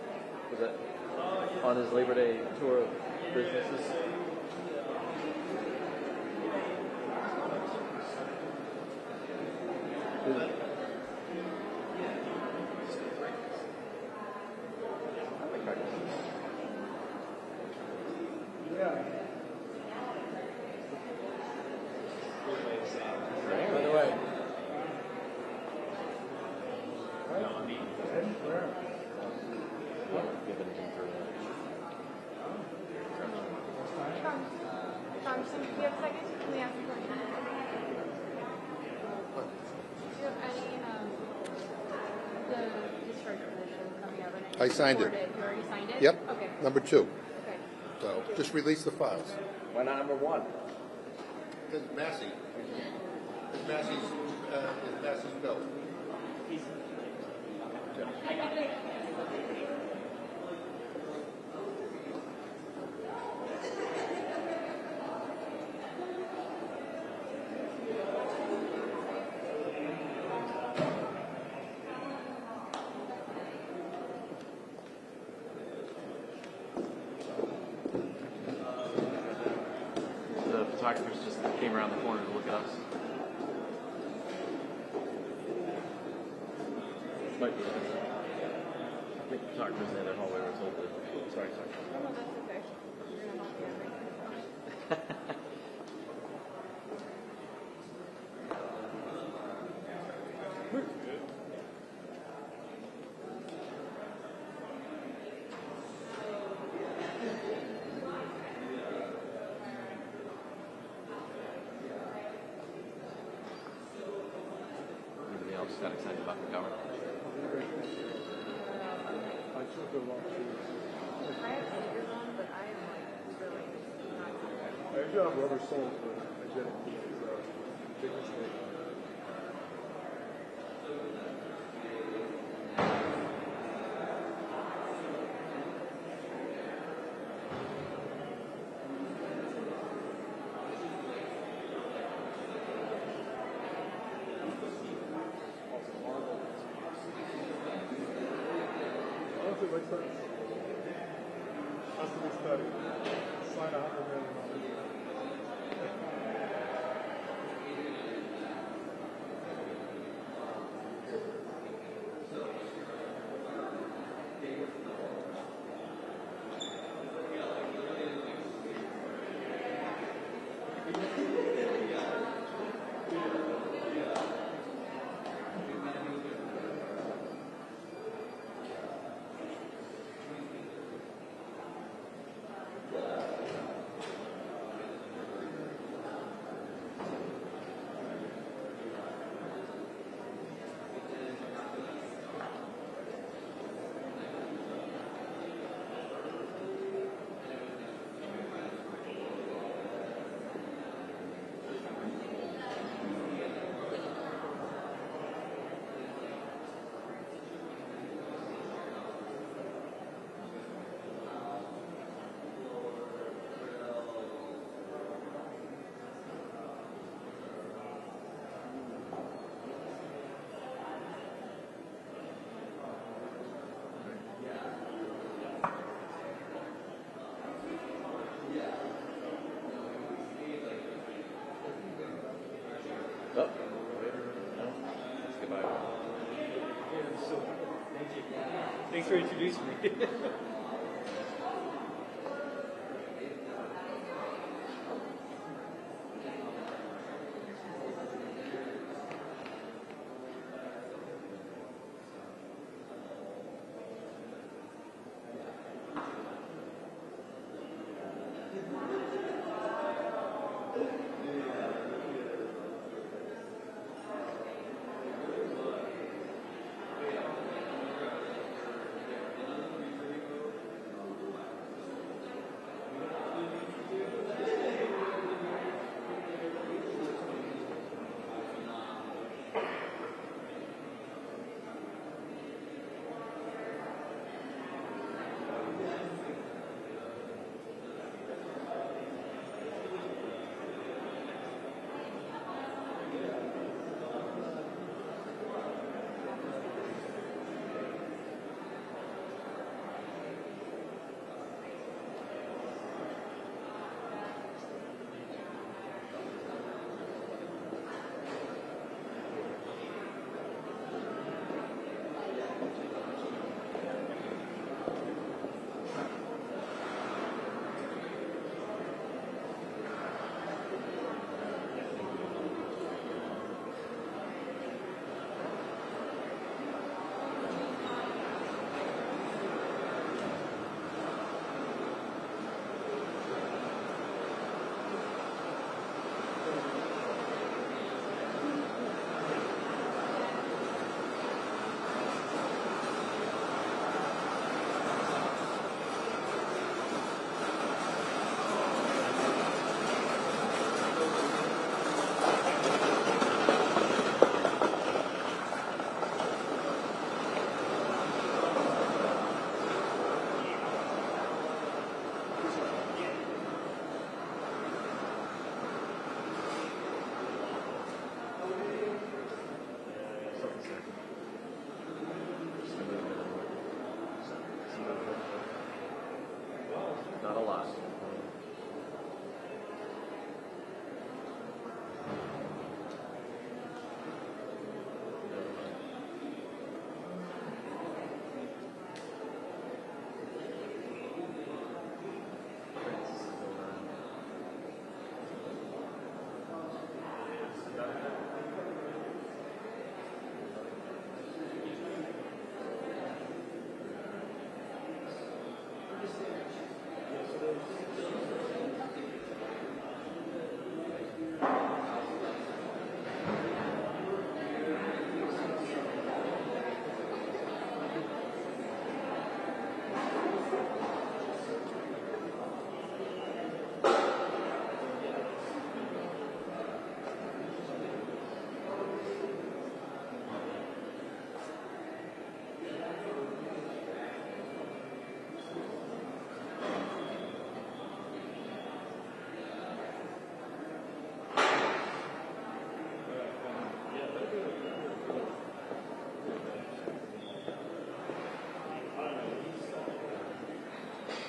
Was that on his Labor Day tour of businesses? By the way. So do you have a second? Can we ask a question? Do you have any, the discharge position coming out right now? I signed it. You already signed it? Yep. Okay. Number 2. Okay. So just release the files. Why not number 1? Because Massey. It's Massey's bill. The photographers just came around the corner to look at us. Might be. I think the photographers in the other hallway were told to. Sorry. Oh, no, that's okay. You're gonna help me out, right? just got excited about the government. I took the wrong shoes. I have sneakers on, but I am like really not. I do have rubber soles, but I did it. It's a big mistake. Honestly, like that. Has to be studied. Sign $100 million. Oh, no. Goodbye. So, thank you. Thanks for introducing me.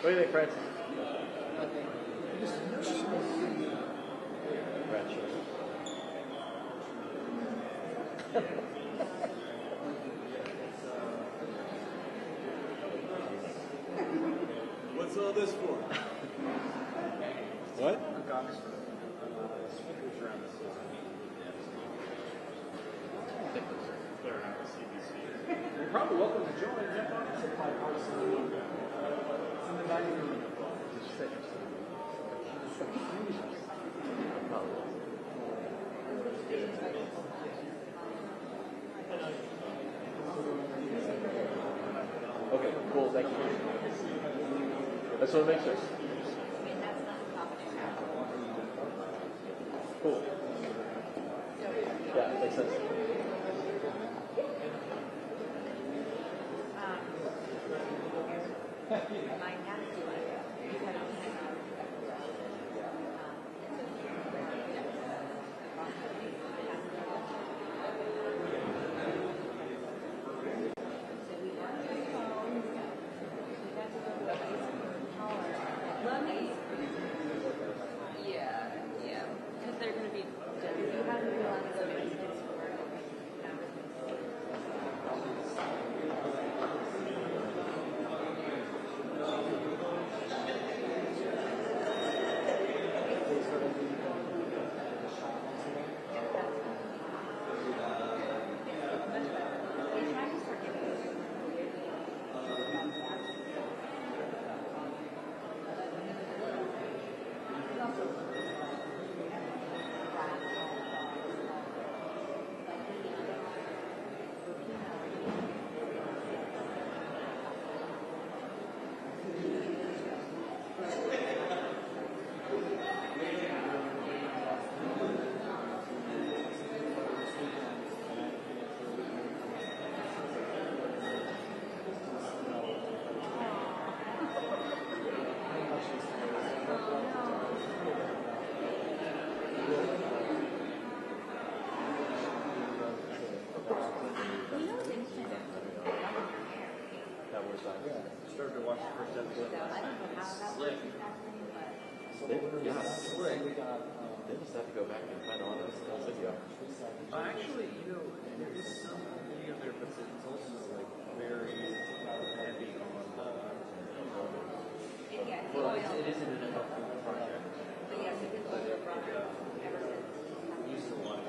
What do you think, Francis? What's all this for? What? You're probably welcome to join. Jump on. It's in the dining room. Okay, cool, thank you. That's what makes sense. Cool. Yeah, makes sense. Yeah, because they're going to be. Started to watch the first episode. Slick. Yeah, slick. They just have to go back and find all those video. Actually, there is some video there, but it's also like very heavy on the. Well, it isn't an enough project. But yes, it is a lot of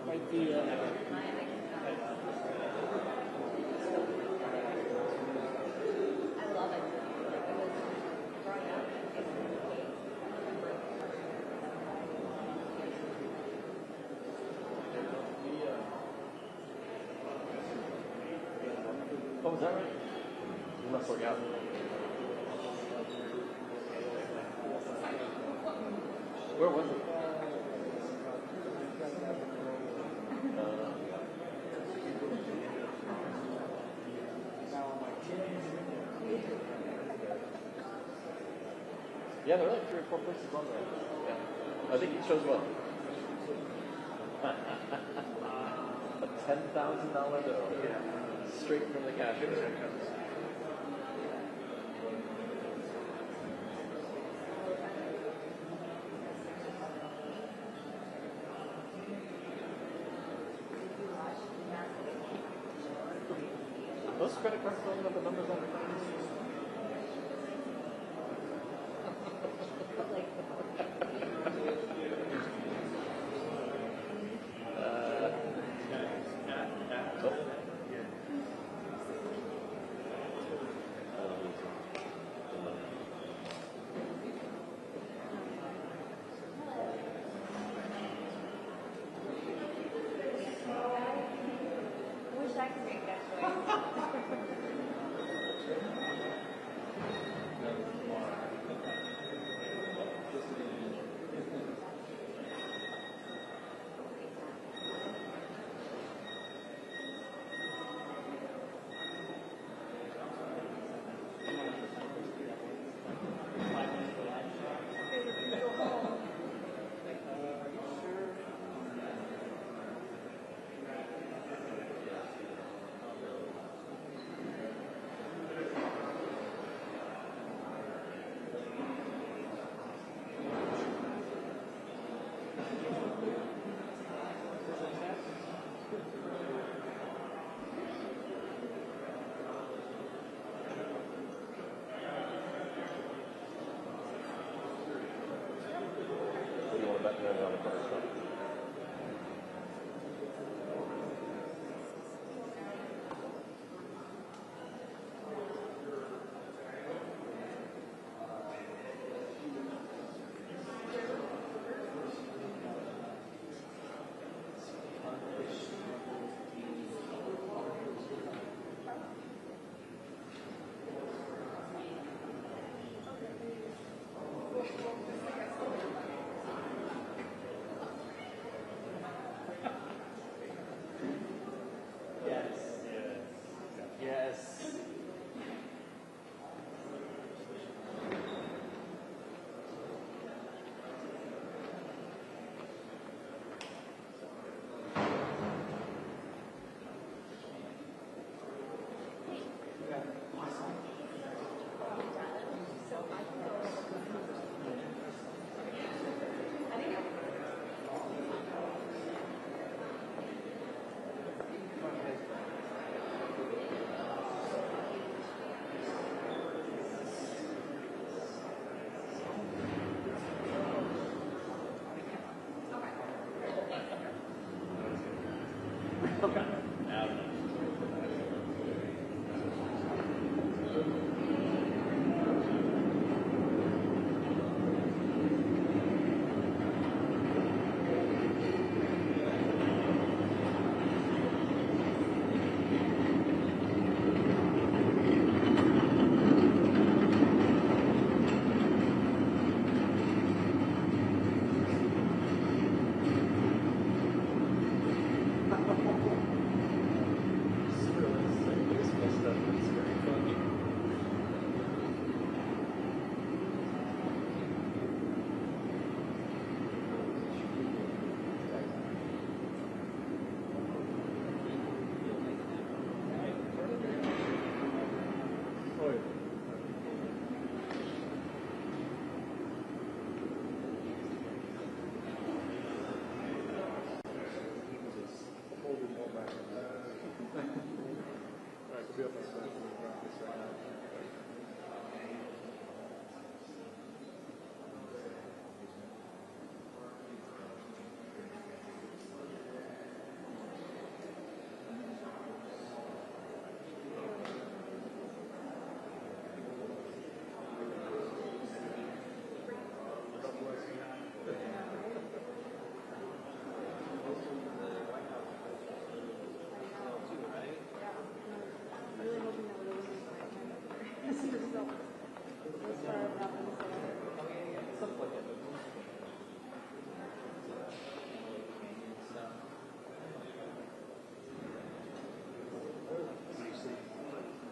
Might be. Oh, was that right? You must work out. Where was it? Yeah, there are like 3 or 4 places on there. Yeah. I think he chose one. A $10,000 bill. Yeah. Straight from the cashier. credit card filling up the numbers on the Wish I could make that choice.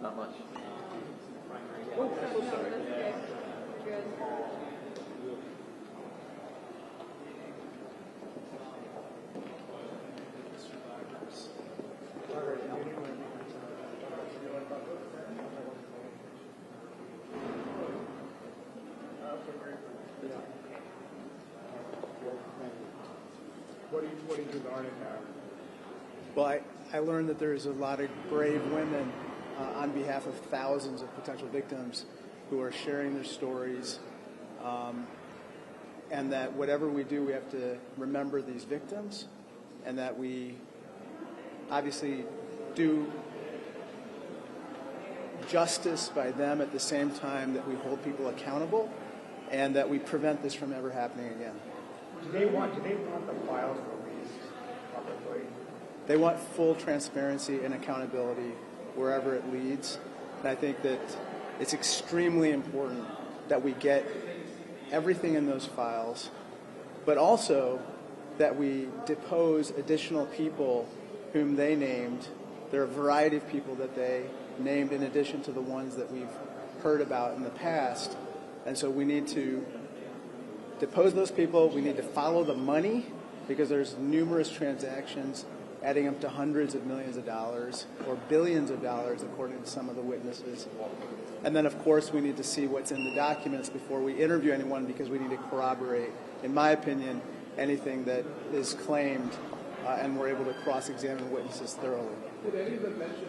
Not much. Oh, so sorry. Good. What did you learn in that? Well, I learned that there's a lot of brave women on behalf of thousands of potential victims who are sharing their stories, and that whatever we do, we have to remember these victims, and that we obviously do justice by them at the same time that we hold people accountable, and that we prevent this from ever happening again. Do they want the files released publicly? They want full transparency and accountability wherever it leads. And I think that it's extremely important that we get everything in those files, but also that we depose additional people whom they named. There are a variety of people that they named in addition to the ones that we've heard about in the past. And so we need to depose those people. We need to follow the money, because there's numerous transactions adding up to hundreds of millions of dollars or billions of dollars, according to some of the witnesses. And then, of course, we need to see what's in the documents before we interview anyone, because we need to corroborate, in my opinion, anything that is claimed, and we're able to cross-examine witnesses thoroughly. Did any of them mention?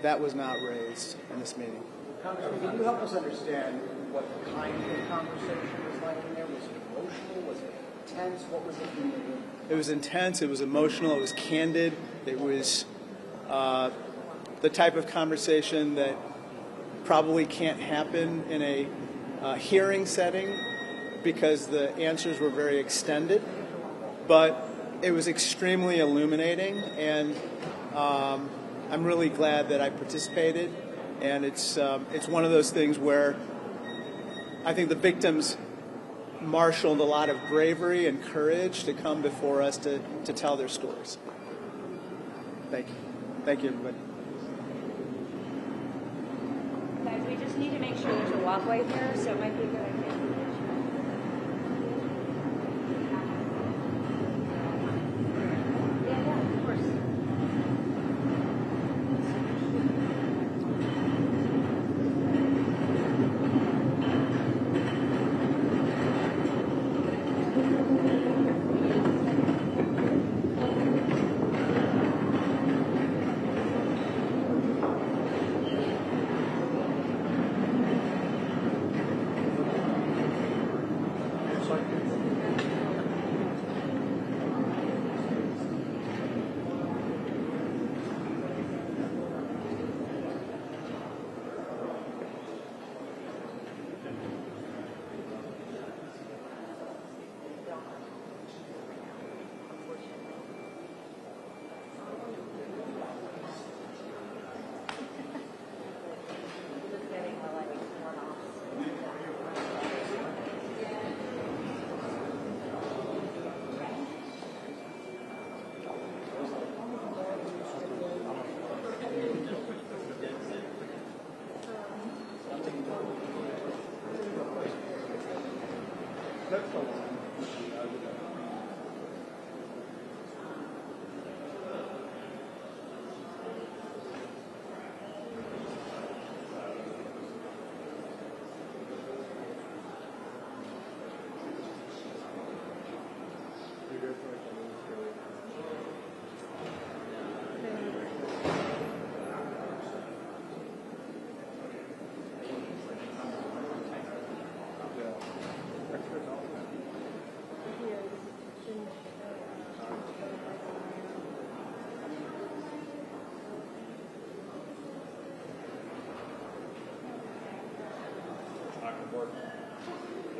That was not raised in this meeting. Congressman, can you help us understand what the kind of conversation was like in there? Was it emotional? Was it tense? What was it in the room? It was intense. It was emotional. It was candid. It was the type of conversation that probably can't happen in a hearing setting, because the answers were very extended. But it was extremely illuminating, and I'm really glad that I participated. And it's one of those things where I think the victims marshaled a lot of bravery and courage to come before us to tell their stories. Thank you. Thank you, everybody. Guys, we just need to make sure there's a walkway here, so it might be a good idea. Yeah, of course.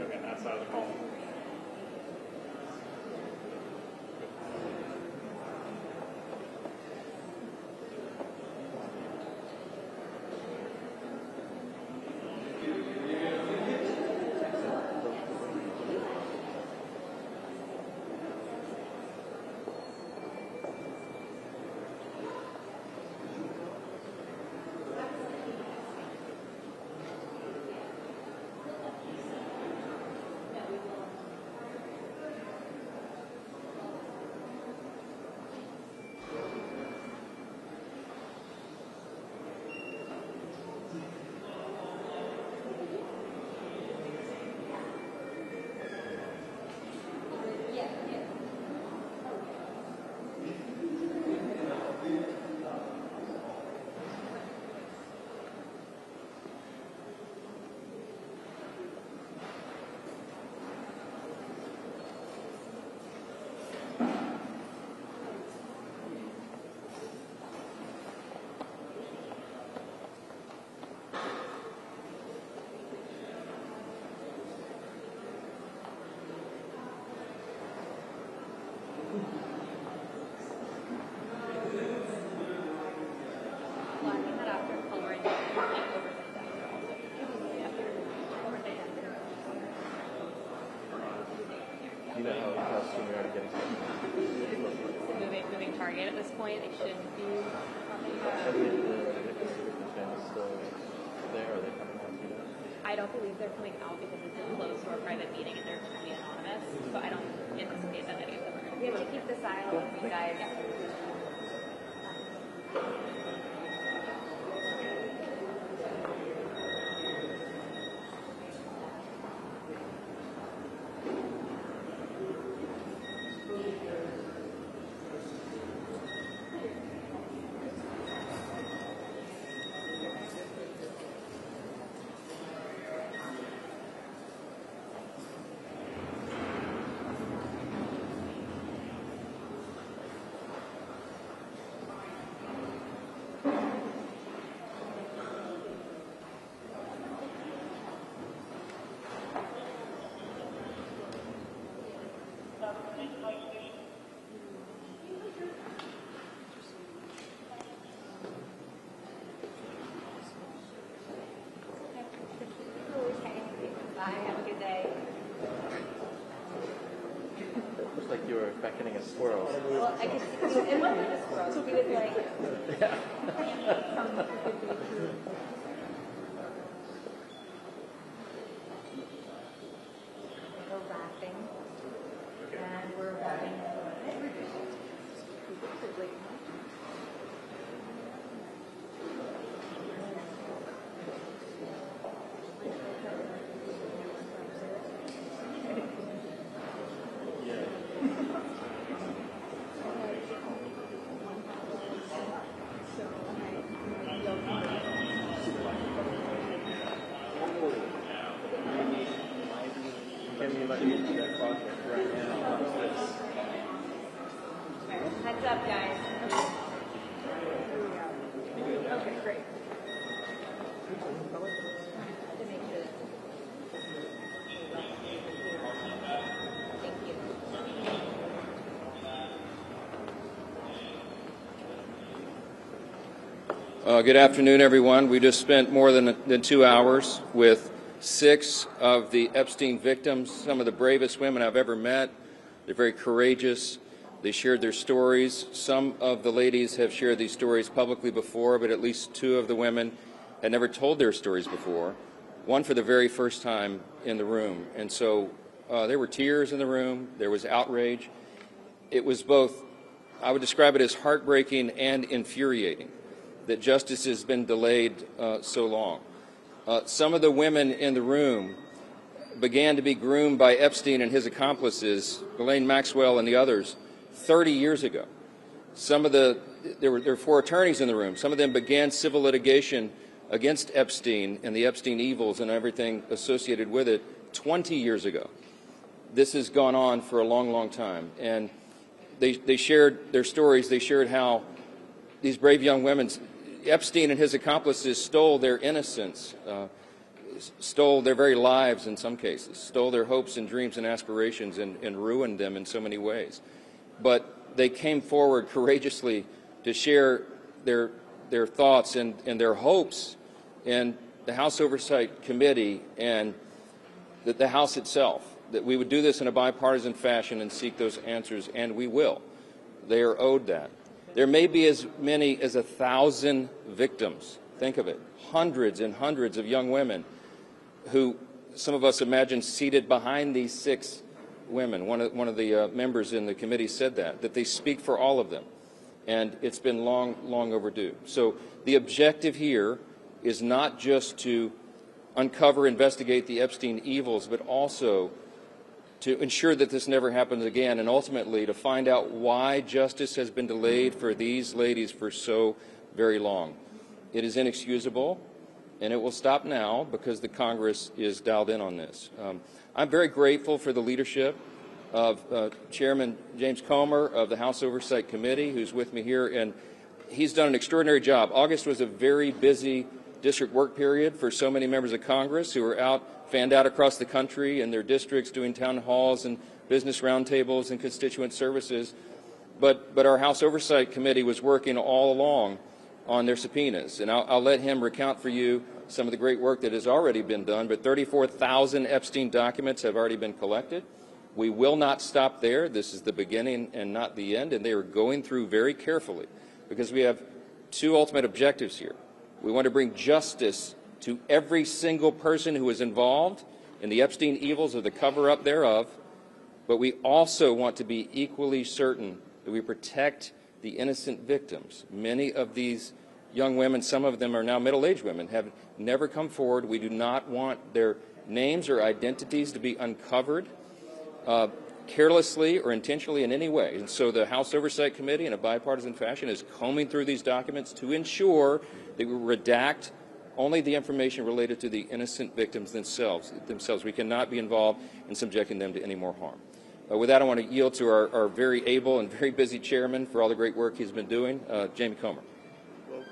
Okay, that side of the column. target at this point. They shouldn't be talking How about. do you know the victims is still there? Are they coming out to you? I don't believe they're coming out because it's a closed or private meeting and they're trying to be anonymous. So I don't anticipate that any of them are. We have to keep this eye on you guys. Bye. Have a good day. Looks like you were beckoning a squirrel. Well, I could see it wasn't a squirrel. He was like, we're laughing, and we're having. Can you let me into that project right now? Heads up, guys. Okay, great. Thank you. Good afternoon, everyone. We just spent more than 2 hours with 6 of the Epstein victims, some of the bravest women I've ever met. They're very courageous. They shared their stories. Some of the ladies have shared these stories publicly before, but at least 2 of the women had never told their stories before, one for the very first time in the room. And so there were tears in the room. There was outrage. It was both, I would describe it as heartbreaking and infuriating that justice has been delayed so long. Some of the women in the room began to be groomed by Epstein and his accomplices, Epstein-Maxwell and the others, 30 years ago. There were 4 attorneys in the room. Some of them began civil litigation against Epstein and the Epstein evils and everything associated with it 20 years ago. This has gone on for a long, long time. And they shared their stories. They shared how these brave young women, Epstein and his accomplices, stole their innocence, stole their very lives in some cases, stole their hopes and dreams and aspirations and ruined them in so many ways. But they came forward courageously to share their thoughts and their hopes in the House Oversight Committee and the House itself, that we would do this in a bipartisan fashion and seek those answers, and we will. They are owed that. There may be as many as 1,000 victims. Think of it. Hundreds and hundreds of young women who some of us imagine seated behind these 6 women. One of the members in the committee said that they speak for all of them. And it's been long, long overdue. So the objective here is not just to uncover, investigate the Epstein evils, but also to ensure that this never happens again, and ultimately to find out why justice has been delayed for these ladies for so very long. It is inexcusable, and it will stop now because the Congress is dialed in on this. I'm very grateful for the leadership of Chairman James Comer of the House Oversight Committee, who's with me here, and he's done an extraordinary job. August was a very busy district work period for so many members of Congress who were fanned out across the country in their districts doing town halls and business roundtables and constituent services. But our House Oversight Committee was working all along on their subpoenas. And I'll let him recount for you some of the great work that has already been done. But 34,000 Epstein documents have already been collected. We will not stop there. This is the beginning and not the end, and they are going through very carefully because we have two ultimate objectives here. We want to bring justice to every single person who is involved in the Epstein evils or the cover-up thereof, but we also want to be equally certain that we protect the innocent victims. Many of these young women, some of them are now middle-aged women, have never come forward. We do not want their names or identities to be uncovered carelessly or intentionally in any way. And so the House Oversight Committee, in a bipartisan fashion, is combing through these documents to ensure that we redact only the information related to the innocent victims themselves. We cannot be involved in subjecting them to any more harm. With that, I want to yield to our very able and very busy chairman for all the great work he's been doing, Jamie Comer. Well,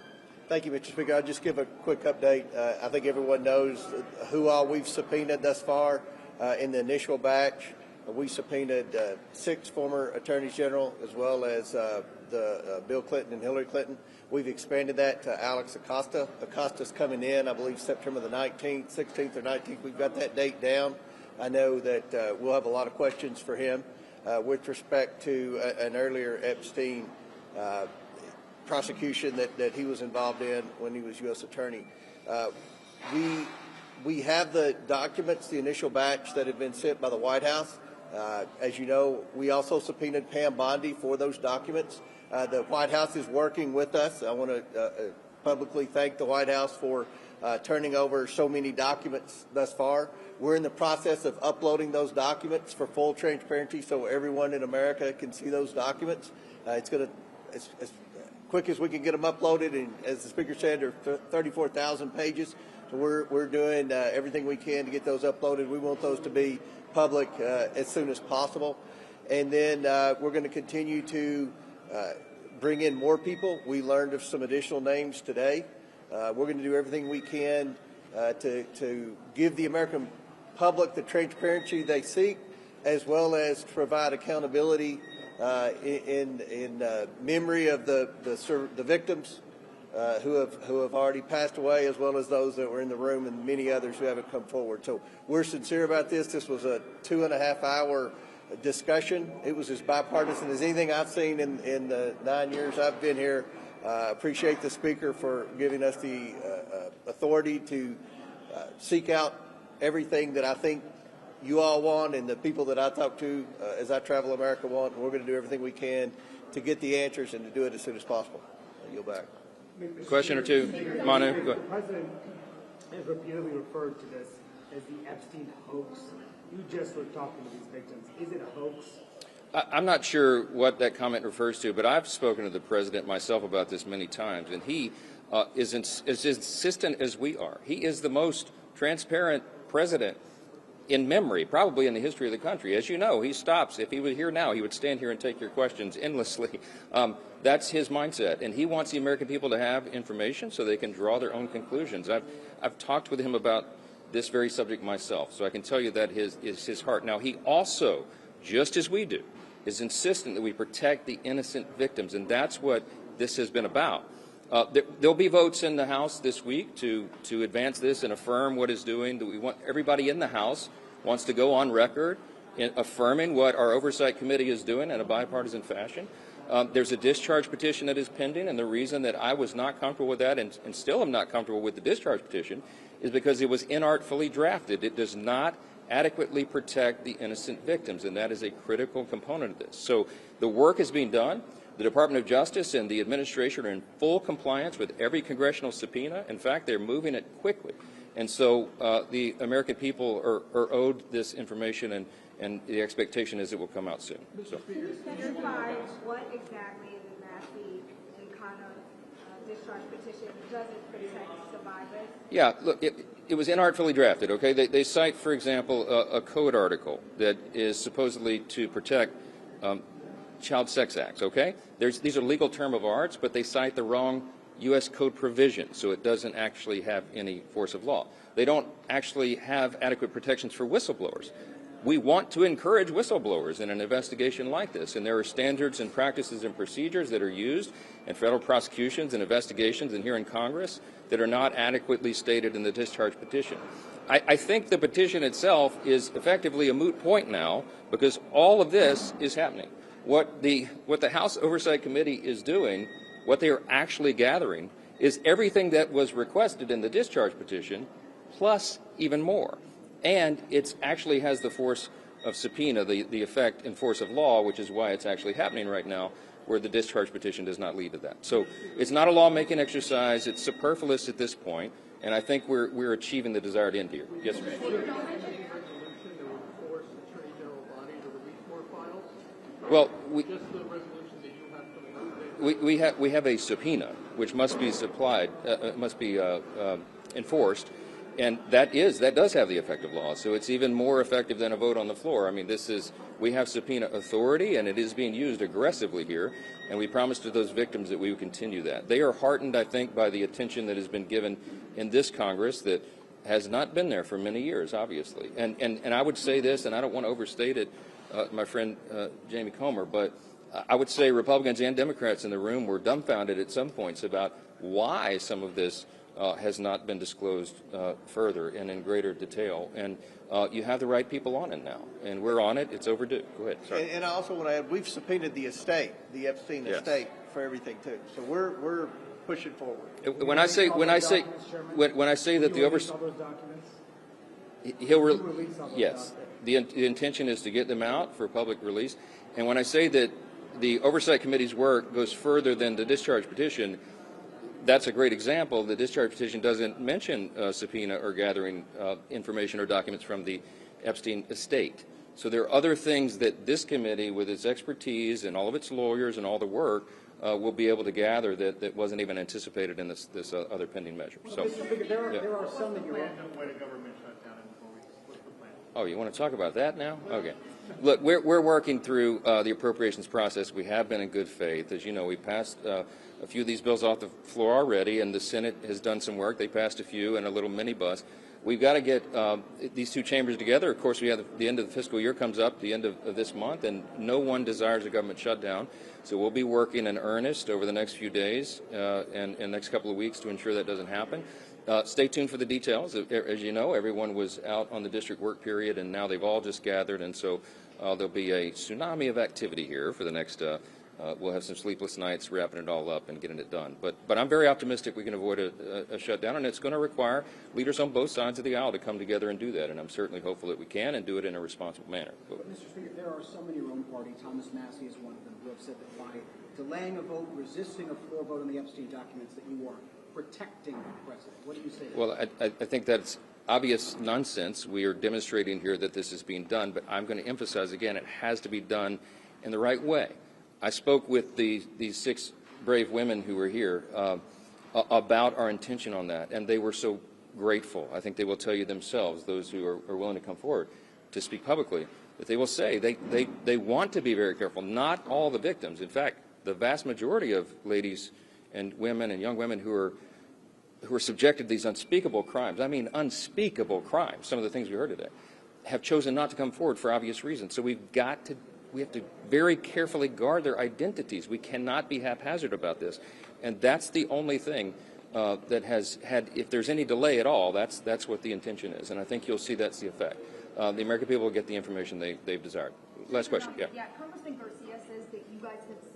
thank you, Mr. Speaker. I'll just give a quick update. I think everyone knows who all we've subpoenaed thus far in the initial batch. We subpoenaed 6 former attorneys general, as well as Bill Clinton and Hillary Clinton. We've expanded that to Alex Acosta. Acosta's coming in, I believe, September the 19th, 16th or 19th. We've got that date down. I know that we'll have a lot of questions for him with respect to an earlier Epstein prosecution that he was involved in when he was U.S. Attorney. We have the documents, the initial batch that have been sent by the White House. As you know, we also subpoenaed Pam Bondi for those documents. The White House is working with us. I want to publicly thank the White House for turning over so many documents thus far. We're in the process of uploading those documents for full transparency so everyone in America can see those documents. It's going to, as quick as we can get them uploaded, and as the Speaker said, they're 34,000 pages. So we're doing everything we can to get those uploaded. We want those to be public as soon as possible. And then we're going to continue to bring in more people. We learned of some additional names today. We're going to do everything we can to give the American public the transparency they seek, as well as provide accountability in memory of the victims who have already passed away, as well as those that were in the room and many others who haven't come forward. So we're sincere about this. This was a 2.5-hour discussion. It was as bipartisan as anything I've seen in the 9 years I've been here. Appreciate the Speaker for giving us the authority to seek out everything that I think you all want and the people that I talk to as I travel America want. And we're going to do everything we can to get the answers and to do it as soon as possible. I yield back. Question or two? Manu, go ahead. The President has repeatedly referred to this as the Epstein hoax. You just were talking to these victims. Is it a hoax? I'm not sure what that comment refers to, but I've spoken to the President myself about this many times, and he is as insistent as we are. He is the most transparent president in memory, probably in the history of the country. As you know, he stops. If he were here now, he would stand here and take your questions endlessly. That's his mindset, and he wants the American people to have information so they can draw their own conclusions. I've talked with him about this very subject myself, so I can tell you that is his heart. Now, he also, just as we do, is insistent that we protect the innocent victims, and that's what this has been about. There'll be votes in the House this week to advance this and affirm what it's doing. That we want everybody in the House wants to go on record in affirming what our Oversight Committee is doing in a bipartisan fashion. There's a discharge petition that is pending, and the reason that I was not comfortable with that and still am not comfortable with the discharge petition is because it was inartfully drafted. It does not adequately protect the innocent victims, and that is a critical component of this. So the work is being done. The Department of Justice and the administration are in full compliance with every congressional subpoena. In fact, they're moving it quickly. And so the American people are owed this information, and the expectation is it will come out soon. So. Can you specify what exactly in the Massey and Connor discharge petition doesn't protect survivors? Yeah, look, it was inartfully drafted, okay? They cite, for example, a code article that is supposedly to protect child sex acts, okay? These are legal term of arts, but they cite the wrong U.S. Code provision, so it doesn't actually have any force of law. They don't actually have adequate protections for whistleblowers. We want to encourage whistleblowers in an investigation like this, and there are standards and practices and procedures that are used in federal prosecutions and investigations and here in Congress that are not adequately stated in the discharge petition. I think the petition itself is effectively a moot point now because all of this is happening. What the House Oversight Committee is doing, what they are actually gathering, is everything that was requested in the discharge petition, plus even more. And it actually has the force of subpoena, the effect and force of law, which is why it's actually happening right now, where the discharge petition does not lead to that. So it's not a lawmaking exercise. It's superfluous at this point, and I think we're achieving the desired end here. Yes, sir. Well, we have a subpoena which must be supplied, must be enforced, and that does have the effect of law. So it's even more effective than a vote on the floor. I mean, we have subpoena authority, and it is being used aggressively here. And we promised to those victims that we would continue that. They are heartened, I think, by the attention that has been given in this Congress that has not been there for many years, obviously. And I would say this, and I don't want to overstate it, my friend Jamie Comer, but I would say Republicans and Democrats in the room were dumbfounded at some points about why some of this has not been disclosed further and in greater detail. And you have the right people on it now, and we're on it. It's overdue. Go ahead. Sorry. And I also want to add, we've subpoenaed the estate, the Epstein estate, for everything too. So we're pushing forward. When I say that the oversight, yes, the intention is to get them out for public release. And when I say that the Oversight Committee's work goes further than the discharge petition, that's a great example. The discharge petition doesn't mention subpoena or gathering information or documents from the Epstein estate. So there are other things that this committee, with its expertise and all of its lawyers and all the work, will be able to gather that wasn't even anticipated in this other pending measure. So, there are some that you're Oh, you want to talk about that now? Okay. Look, we're working through the appropriations process. We have been in good faith. As you know, we passed a few of these bills off the floor already, and the Senate has done some work. They passed a few and a little minibus. We've got to get these two chambers together. Of course, we have the end of the fiscal year comes up, the end of this month, and no one desires a government shutdown. So we'll be working in earnest over the next few days and next couple of weeks to ensure that doesn't happen. Stay tuned for the details. As you know, everyone was out on the district work period, and now they've all just gathered, and so there'll be a tsunami of activity here for the next. We'll have some sleepless nights wrapping it all up and getting it done. But I'm very optimistic we can avoid a shutdown, and it's going to require leaders on both sides of the aisle to come together and do that. And I'm certainly hopeful that we can and do it in a responsible manner. But Mr. Speaker, there are some in your own party, Thomas Massey is one of them, who have said that by delaying a vote, resisting a floor vote on the Epstein documents, that you are protecting the president. What do you say to that? Well, I think that's obvious nonsense. We are demonstrating here that this is being done, but I'm going to emphasize again, it has to be done in the right way. I spoke with these 6 brave women who were here about our intention on that, and they were so grateful. I think they will tell you themselves, those who are willing to come forward to speak publicly, that they will say they want to be very careful. Not all the victims. In fact, the vast majority of ladies and women and young women who are subjected to these unspeakable crimes, I mean unspeakable crimes, some of the things we heard today, have chosen not to come forward for obvious reasons. So we have to very carefully guard their identities. We cannot be haphazard about this. And that's the only thing that has had, if there's any delay at all, that's what the intention is. And I think you'll see that's the effect. The American people will get the information they've desired. Last question, yeah. Yeah, Congressman Garcia says that you guys have